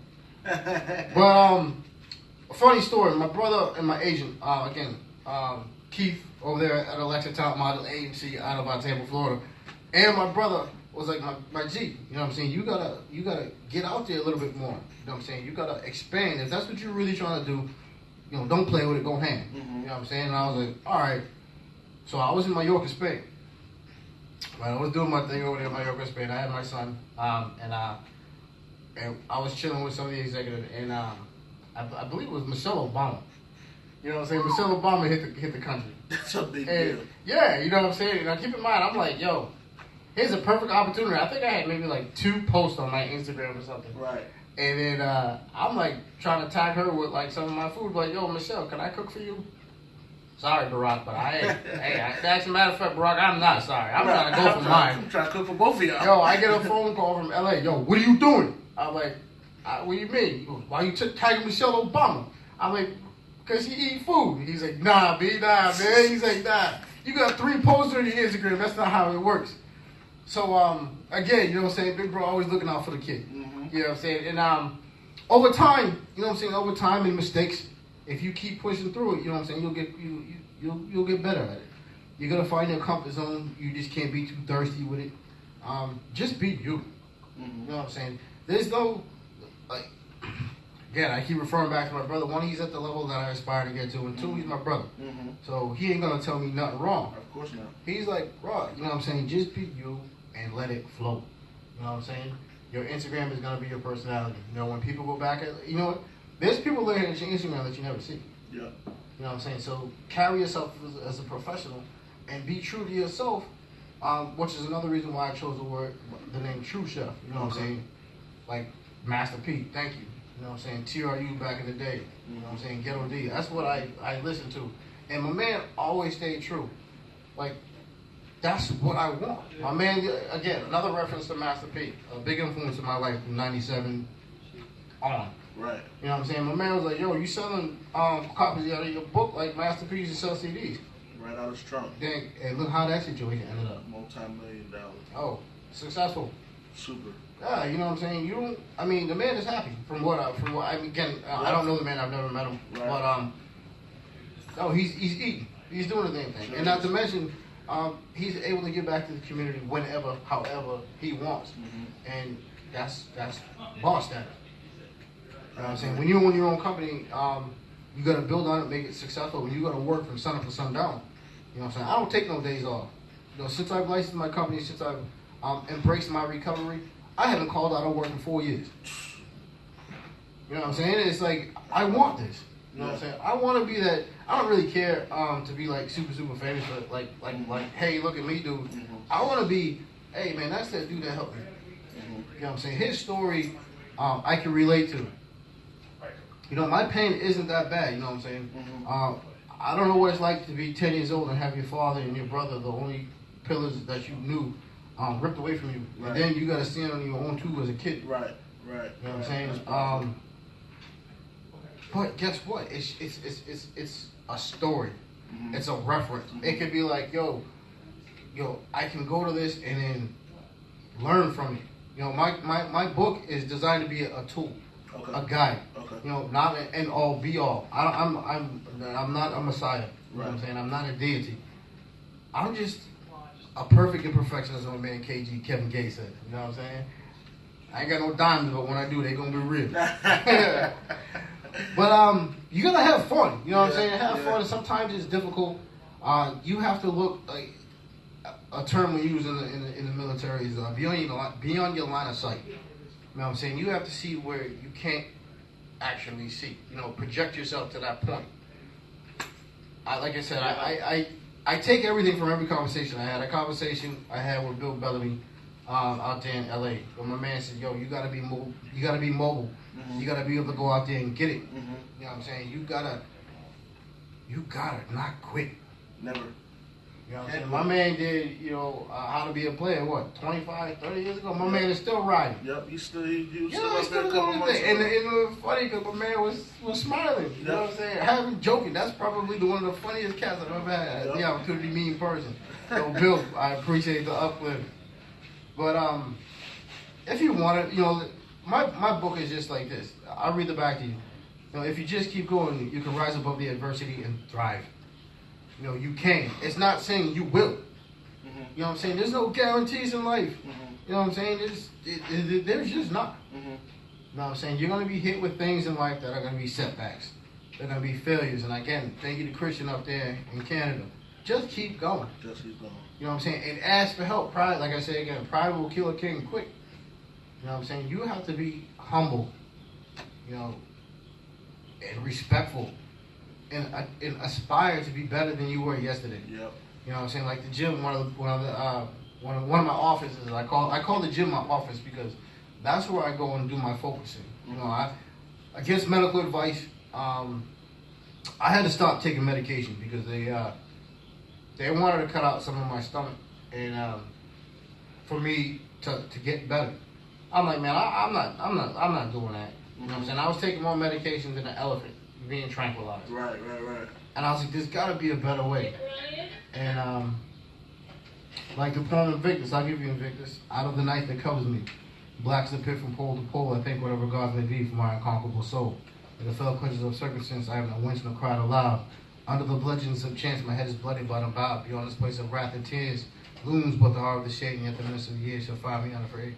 But a funny story. My brother and my agent, Keith over there at Alexa Talent Model Agency out of Tampa, Florida, and my brother was like my G. You know what I'm saying? You gotta get out there a little bit more. You know what I'm saying? You gotta expand. If that's what you're really trying to do, you know, don't play with it. Go ham. Mm-hmm. You know what I'm saying? And I was like, all right. So I was in Mallorca, Spain. Right, I was doing my thing over there in Mallorca, Spain. I had my son, and I was chilling with some of the executives, and I believe it was Michelle Obama. You know what I'm saying? Michelle Obama hit the country. That's a big And, deal. yeah, you know what I'm saying? Now keep in mind, I'm like, yo, here's a perfect opportunity. I think I had maybe like 2 posts on my Instagram or something. Right. And then I'm like trying to tag her with like some of my food. Like, yo, Michelle, can I cook for you? Sorry, Barack, but as a matter of fact, Barack, I'm not sorry. I'm trying to go for mine. I'm trying to cook for both of y'all. Yo, I get a phone call from LA. Yo, what are you doing? I'm like, what do you mean? He goes, why you tagging Michelle Obama? I'm like, because he eat food. He's like, nah, man. He's like, nah. You got 3 posts on your Instagram. That's not how it works. So, again, you know what I'm saying? Big bro always looking out for the kid. Mm-hmm. You know what I'm saying? And over time, you know what I'm saying? Over time and mistakes, if you keep pushing through it, you know what I'm saying? You'll get better at it. You're gonna find your comfort zone. You just can't be too thirsty with it. Just be you. Mm-hmm. You know what I'm saying? There's no like. Again, I keep referring back to my brother. 1, he's at the level that I aspire to get to, and 2, he's my brother. Mm-hmm. So he ain't gonna tell me nothing wrong. Of course not. He's like, bro, you know what I'm saying? Just be you and let it flow. You know what I'm saying? Your Instagram is gonna be your personality. You know, when people go back at, you know what? There's people looking at your Instagram that you never see. Yeah. You know what I'm saying? So carry yourself as a professional and be true to yourself, which is another reason why I chose the name True Chef. You know what I'm saying? Like Master P, thank you. You know what I'm saying? TRU back in the day. You know what I'm saying? Ghetto D. That's what I listened to. And my man always stayed true. Like, that's what I want. My man, again, another reference to Master P. A big influence in my life from 97 on. Right. You know what I'm saying? My man was like, yo, you selling copies out of your book like Master P used to sell CDs. Right out of his trunk. Then, and look how that situation ended up. Multi-million-dollar. Oh, successful. Super. Yeah, you know what I'm saying? The man is happy from what I mean, again, I don't know the man, I've never met him. Right. But he's eating. He's doing the damn thing. Sure and not is. to mention, he's able to give back to the community whenever, however he wants. Mm-hmm. And that's boss status. You know what I'm saying? When you own your own company, you gotta build on it, make it successful, and you gotta work from sun up to sundown. You know what I'm saying? I don't take no days off. You know, since I've licensed my company, since I've embraced my recovery, I haven't called out of work in 4 years. You know what I'm saying? It's like, I want this. You know what I'm saying? I want to be that. I don't really care to be like super famous, but like hey, look at me, dude. Mm-hmm. I want to be, hey man, that's that dude that helped me. Mm-hmm. You know what I'm saying? His story, I can relate to. You know, my pain isn't that bad. You know what I'm saying? Mm-hmm. I don't know what it's like to be 10 years old and have your father and your brother, the only pillars that you knew, ripped away from you. Right. And then you got to stand on your own too as a kid. Right. You know what I'm saying? But guess what? It's a story. Mm-hmm. It's a reference. Mm-hmm. It could be like, yo, I can go to this and then learn from it. You know, my book is designed to be a tool, Okay. a guide. Okay. You know, not an end all be all. I'm not a messiah. You know what I'm Right. saying? I'm not a deity. I'm just a perfect imperfection, as my man KG Kevin Gates said. You know what I'm saying? I ain't got no diamonds, but when I do, they gonna be real. But you gotta have fun. You know what I'm saying? Have fun. Sometimes it's difficult. You have to look like a term we use in the military is beyond your line of sight. You know what I'm saying? You have to see where you can't actually see. You know, project yourself to that point. Like I said, I take everything from every conversation I had. A conversation I had with Bill Bellamy out there in LA. But my man said, yo, you gotta be mobile. You gotta be mobile. You gotta be able to go out there and get it. You know what I'm saying? You gotta not quit. Never. You know what I'm saying? My man did, How to Be a Player, what, 25, 30 years ago? My man is still riding. Yep, he was still up there a doing couple his months thing. And it was funny because my man was smiling. You know what I'm saying? I haven't joking. That's probably one of the funniest cats I've ever had the opportunity to meet in person. So, Bill, I appreciate the uplift. But if you want it, my book is just like this. I'll read the back to you. If you just keep going, you can rise above the adversity and thrive. You can. It's not saying you will. You know what I'm saying? There's no guarantees in life. You know what I'm saying? There's just not. You know what I'm saying? You're going to be hit with things in life that are going to be setbacks. They're going to be failures. And again, thank you to Christian up there in Canada. Just keep going. Just keep going. You know what I'm saying? And ask for help. Pride, like I say again, pride will kill a king quick. You know what I'm saying? You have to be humble, and respectful. And aspire to be better than you were yesterday. Yep. You know what I'm saying? Like the gym, one of my offices. I call the gym my office because that's where I go and do my focusing. Against medical advice, I had to stop taking medication because they wanted to cut out some of my stomach and for me to get better. I'm like, man, I'm not doing that. You know what I'm saying? I was taking more medication than an elephant being tranquilized. Right. And I was like, there's got to be a better way. And like the poem Invictus, I'll give you Invictus. Out of the night that covers me, black's the pit from pole to pole. I think whatever gods may be for my unconquerable soul. In the fell clutches of circumstance, I have no winch nor cried aloud. Under the bludgeons of chance, my head is bloody, but I'm bowed. Beyond this place of wrath and tears, looms but the heart of the shade, and yet the minister of years shall find me unafraid.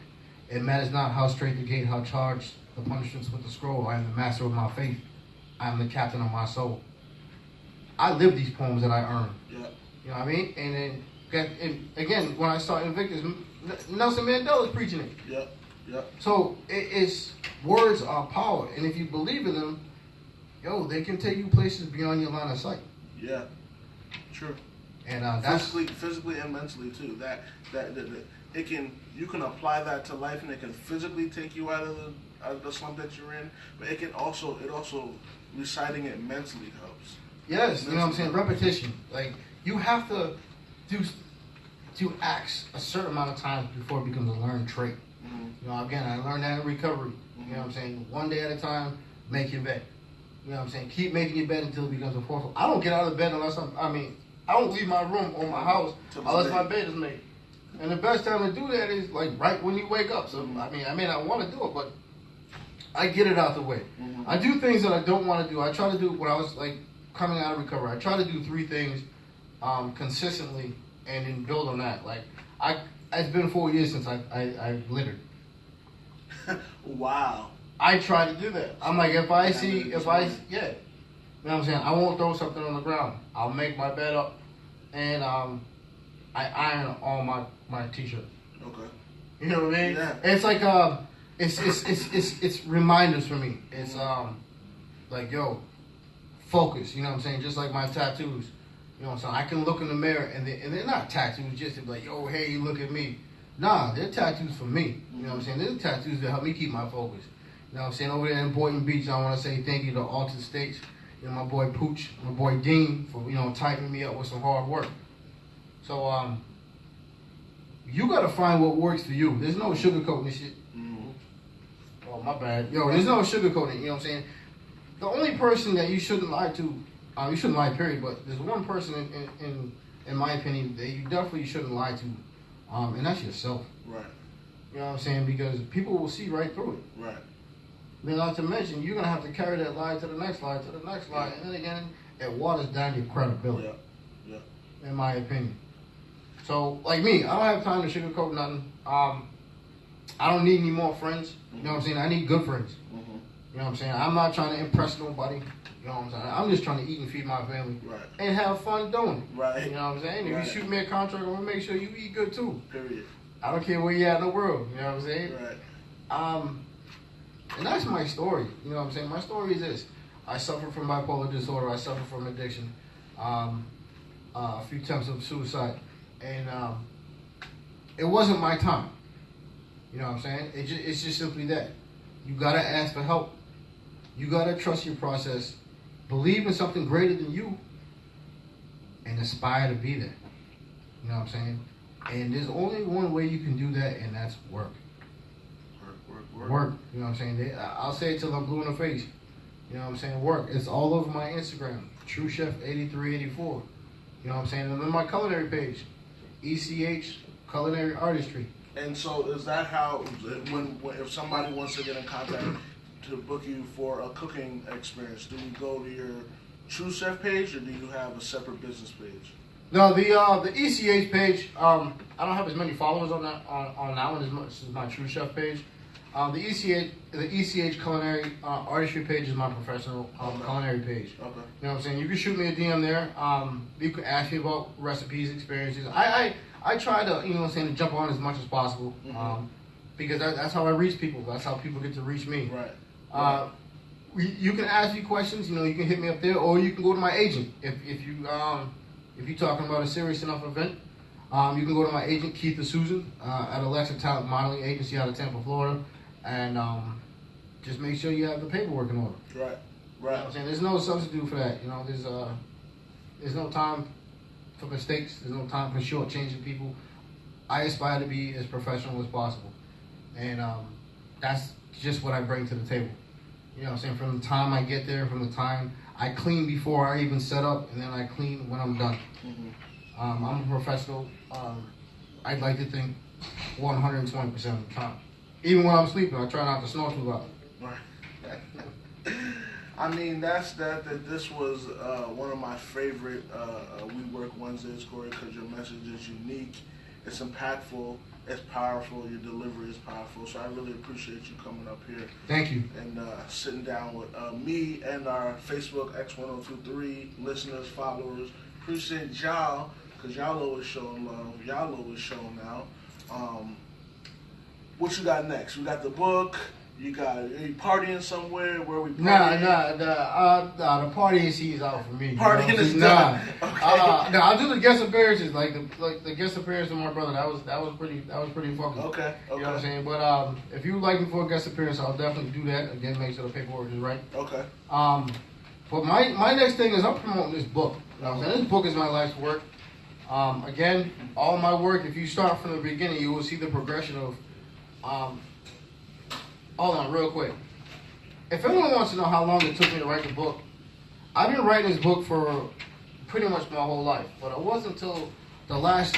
It matters not how straight the gate, how charged the punishments with the scroll. I am the master of my faith. I am the captain of my soul. I live these poems that I earn. Yeah. You know what I mean? And then, again, when I saw Invictus, Nelson Mandela's preaching it. Yep. So it's words are power, and if you believe in them, they can take you places beyond your line of sight. Yeah. True. And that's physically and mentally too. That you can apply that to life, and it can physically take you out of the slump that you're in. But it also reciting it mentally helps. Yes, you know what I'm saying? Repetition. Like, you have to do acts a certain amount of times before it becomes a learned trait. Again, I learned that in recovery. You know what I'm saying? One day at a time, make your bed. You know what I'm saying? Keep making your bed until it becomes a forceful. I don't get out of bed unless I don't leave my room or my house unless my bed is made. And the best time to do that is like right when you wake up. So, I may not want to do it, but I get it out the way. I do things that I don't want to do. I try to do when I was like coming out of recovery. I try to do 3 things consistently and then build on that. Like it's been 4 years since I littered. Wow. I try to do that. I'm like, you know what I'm saying? I won't throw something on the ground. I'll make my bed up and I iron all my t-shirts. Okay. You know what I mean? Yeah. It's like it's reminders for me. It's like, focus. You know what I'm saying? Just like my tattoos. You know what I'm saying? I can look in the mirror and they're not tattoos just to be like, hey, look at me. Nah, they're tattoos for me. You know what I'm saying? They're tattoos that help me keep my focus. You know what I'm saying? Over there in Boynton Beach, I want to say thank you to Altered States. My boy Pooch, my boy Dean for, tightening me up with some hard work. So, you got to find what works for you. There's no sugarcoating this shit. Oh, my bad. There's no sugarcoating, you know what I'm saying? The only person that you shouldn't lie to, you shouldn't lie, period, but there's one person, in my opinion, that you definitely shouldn't lie to, and that's yourself. Right. You know what I'm saying? Because people will see right through it. Right. Then not to mention, you're going to have to carry that lie to the next lie, to the next lie, and then again, it waters down your credibility. Yeah. In my opinion. So, like me, I don't have time to sugarcoat nothing. I don't need any more friends. You know what I'm saying? I need good friends. You know what I'm saying? I'm not trying to impress nobody. You know what I'm saying? I'm just trying to eat and feed my family. Right. And have fun doing it. Right. You know what I'm saying? If you shoot me a contract, I'm going to make sure you eat good too. Period. I don't care where you at in the world. You know what I'm saying? Right. And that's my story. You know what I'm saying? My story is this. I suffer from bipolar disorder. I suffer from addiction. A few attempts of suicide. And it wasn't my time. You know what I'm saying? It's just simply that. You gotta ask for help. You gotta trust your process. Believe in something greater than you. And aspire to be there. You know what I'm saying? And there's only one way you can do that, and that's work. Work. You know what I'm saying? I'll say it till I'm blue in the face. You know what I'm saying? Work. It's all over my Instagram. True Chef 8384. You know what I'm saying? And then my culinary page. ECH Culinary Artistry. And so is that how, when if somebody wants to get in contact to book you for a cooking experience, do we go to your True Chef page, or do you have a separate business page? No, the ECH page. I don't have as many followers on that one as much as my True Chef page. The ECH Culinary Artistry page is my professional culinary page. Okay. You know what I'm saying? You can shoot me a DM there. You can ask me about recipes, experiences. I try to, you know what I'm saying, to jump on as much as possible. Because that's how I reach people. That's how people get to reach me. Right. You can ask me questions. You know, you can hit me up there, or you can go to my agent if you're talking about a serious enough event. You can go to my agent, Keith D'Souza, at Alexa Talent Modeling Agency out of Tampa, Florida, and just make sure you have the paperwork in order. Right. Right. You know what I'm saying? There's no substitute for that. You know, there's no time for mistakes. There's no time for shortchanging people. I aspire to be as professional as possible, and that's just what I bring to the table. You know what I'm saying? From the time I get there, from the time I clean before I even set up, and then I clean when I'm done. I'm a professional. I'd like to think 120% of the time. Even when I'm sleeping, I try not to snore too loud. Right. I mean, this was one of my favorite We Work Wednesdays, Corey, because your message is unique, it's impactful, it's powerful, your delivery is powerful. So I really appreciate you coming up here. Thank you. And sitting down with me and our Facebook X102.3 listeners, followers. Appreciate y'all, because y'all always showing love. Y'all always showing out. What you got next? We got the book. Are you partying somewhere? Where we partying? Nah, the partying season's out for me. Partying is done. Okay. I'll do the guest appearances, like the guest appearance of my brother. That was pretty fucking. Okay. You know what I'm saying? But if you would like me for a guest appearance, I'll definitely do that. Again, make sure the paperwork is right. Okay. But my next thing is I'm promoting this book. You know what I'm saying? This book is my life's work. Again, all my work. If you start from the beginning, you will see the progression of. Hold on, real quick. If anyone wants to know how long it took me to write the book, I've been writing this book for pretty much my whole life. But it wasn't until the last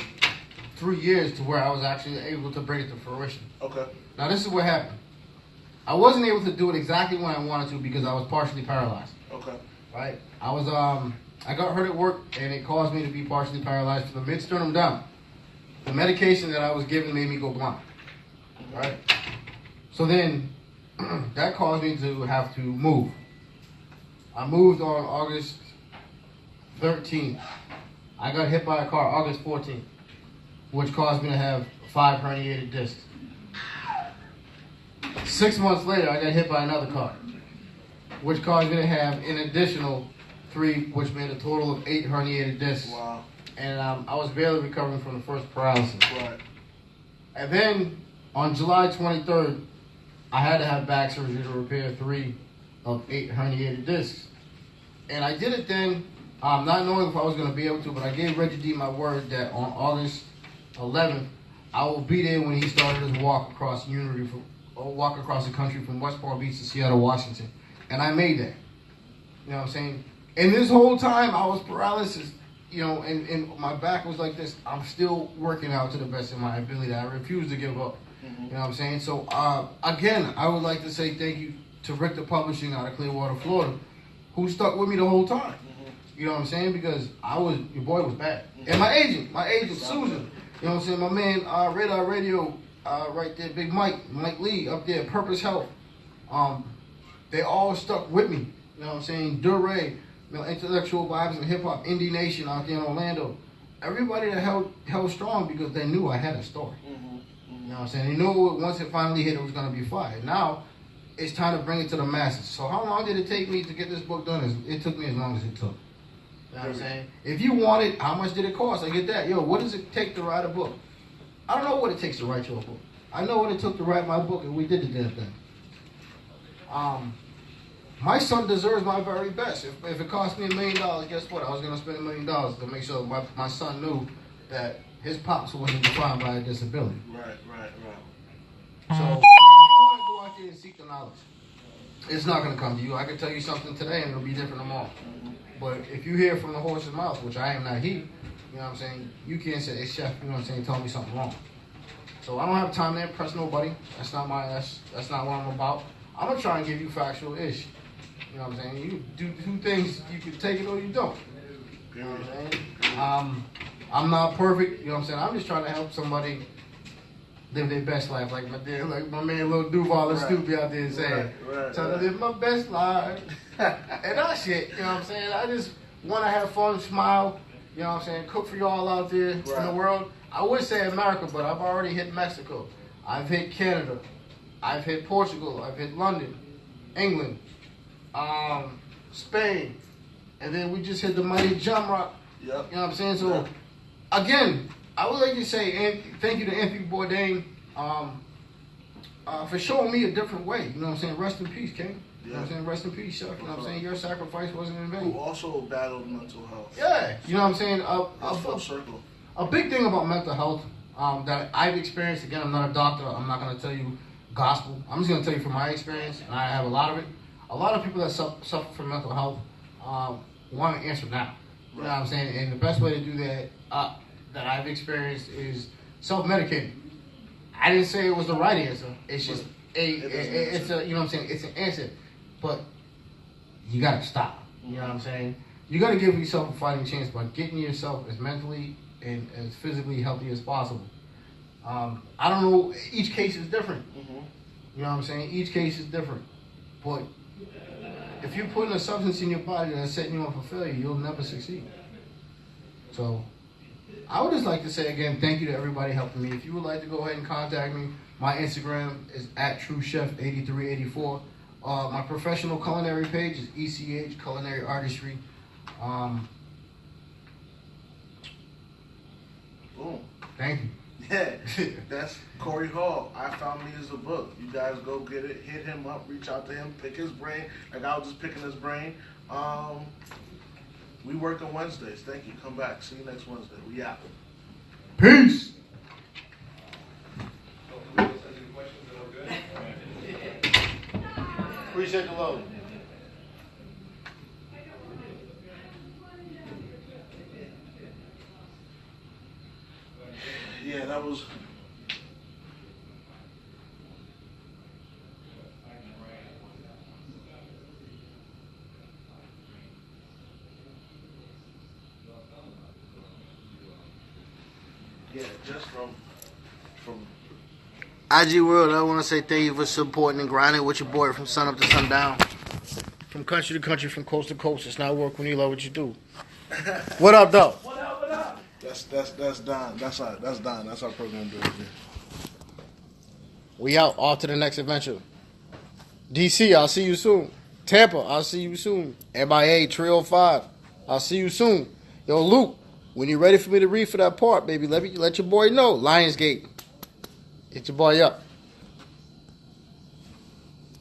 3 years to where I was actually able to bring it to fruition. Okay. Now, this is what happened. I wasn't able to do it exactly when I wanted to because I was partially paralyzed. Okay. Right? I got hurt at work, and it caused me to be partially paralyzed from the mid-sternum down. The medication that I was given made me go blind. Right? So then, that caused me to have to move. I moved on August 13th. I got hit by a car August 14th, which caused me to have 5 herniated discs. 6 months later, I got hit by another car, which caused me to have an additional 3, which made a total of 8 herniated discs. Wow. And I was barely recovering from the first paralysis. Right. And then, on July 23rd, I had to have back surgery to repair 3 of 8 herniated discs. And I did it then, not knowing if I was going to be able to, but I gave Reggie D my word that on August 11th, I will be there when he started his walk across the country from West Palm Beach to Seattle, Washington. And I made that. You know what I'm saying? And this whole time, I was paralysis, you know, and my back was like this. I'm still working out to the best of my ability. I refuse to give up. You know what I'm saying? So, again, I would like to say thank you to Richter Publishing out of Clearwater, Florida, who stuck with me the whole time. You know what I'm saying? Because your boy was bad. And my agent, Susan, you know what I'm saying? My man, Radar Radio, right there, Big Mike Lee up there, Purpose Health. They all stuck with me. You know what I'm saying? Duray, you know, Intellectual Vibes and Hip Hop, Indie Nation out there in Orlando. Everybody that held strong because they knew I had a story. You know what I'm saying? They knew once it finally hit, it was going to be fire. Now, it's time to bring it to the masses. So how long did it take me to get this book done? It took me as long as it took. You know what I'm saying? If you want it, how much did it cost? I get that. Yo, what does it take to write a book? I don't know what it takes to write your book. I know what it took to write my book, and we did the damn thing. My son deserves my very best. If it cost me $1 million, guess what? I was going to spend $1 million to make sure my son knew that his pops wasn't defined by a disability. Right. So, if you want to go out there and seek the knowledge, it's not going to come to you. I can tell you something today and it'll be different tomorrow. But if you hear from the horse's mouth, which I am not he, you know what I'm saying, you can't say, hey, chef, you know what I'm saying, tell me something wrong. So I don't have time to impress nobody. That's not what I'm about. I'm going to try and give you factual ish. You know what I'm saying? You do things, you can take it or you don't. You know what I'm saying? I'm not perfect, you know what I'm saying? I'm just trying to help somebody live their best life, like my man Lil Duval and Snoop out there saying. Trying to live my best life. And that shit, you know what I'm saying? I just want to have fun, smile, you know what I'm saying? Cook for y'all out there in the world. I would say America, but I've already hit Mexico. I've hit Canada. I've hit Portugal. I've hit London, England, Spain. And then we just hit the mighty Jump Rock. Yep. You know what I'm saying? So, again, I would like to say thank you to Anthony Bourdain for showing me a different way. You know what I'm saying? Rest in peace, King. You know what I'm saying? Rest in peace, Chef. You know what I'm saying? Your sacrifice wasn't in vain. Who also battled mental health. Yeah. You know what I'm saying? Full circle. A big thing about mental health that I've experienced, again, I'm not a doctor. I'm not going to tell you gospel. I'm just going to tell you from my experience, and I have a lot of it. A lot of people that suffer from mental health want to answer now. You know what I'm saying? And the best way to do that that I've experienced is self-medicating. I didn't say it was the right answer. It's just it's a, you know what I'm saying? It's an answer. But you got to stop. You know what I'm saying? You got to give yourself a fighting chance by getting yourself as mentally and as physically healthy as possible. I don't know. Each case is different. You know what I'm saying? Each case is different. But if you're putting a substance in your body that's setting you up for failure, you'll never succeed. So I would just like to say again, thank you to everybody helping me. If you would like to go ahead and contact me, my Instagram is @TrueChef8384. My professional culinary page is ECH Culinary Artistry. Boom. Thank you. Yeah, that's Corey Hall. I Found Me is a book. You guys go get it, hit him up, reach out to him, pick his brain. Like I was just picking his brain. We work on Wednesdays. Thank you. Come back. See you next Wednesday. We out. Peace. Appreciate the love. Yeah, that was. Yeah, just from IG World, I want to say thank you for supporting and grinding with your boy from sun up to sundown. From country to country, from coast to coast. It's not work when you love what you do. What up, though? What up? That's Don. That's Don. That's our program director. We out. Off to the next adventure. DC, I'll see you soon. Tampa, I'll see you soon. MIA 305, I'll see you soon. Yo, Luke, when you're ready for me to read for that part, baby, let your boy know. Lionsgate. Hit your boy up.